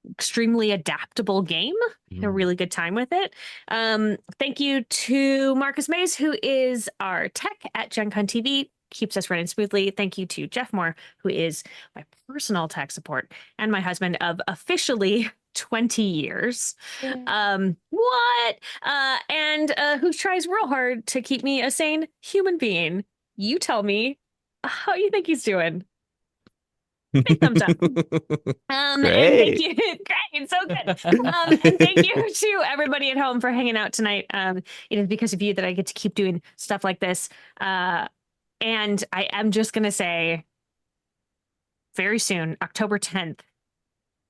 extremely adaptable game. Had a really good time with it. Thank you to Marcus Mays, who is our tech at Gen Con TV. Keeps us running smoothly. Thank you to Jeff Moore, who is my personal tech support and my husband of officially 20 years. And who tries real hard to keep me a sane human being. You tell me how you think he's doing. Big thumbs up. And thank Great. you. Great. right. So good. And thank you to everybody at home for hanging out tonight. It is because of you that I get to keep doing stuff like this. And I am just going to say very soon, October 10th,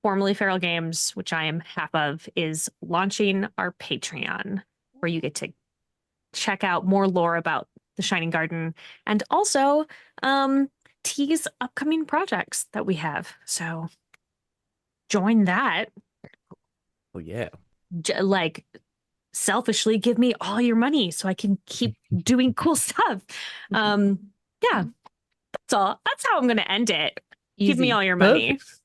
formerly Feral Games, which I am half of, is launching our Patreon, where you get to check out more lore about the Shining Garden and also tease upcoming projects that we have. So join that. Oh yeah. Like selfishly give me all your money so I can keep doing cool stuff. Yeah, that's all. That's how I'm going to end it. Give me Easy. all your money. Perfect.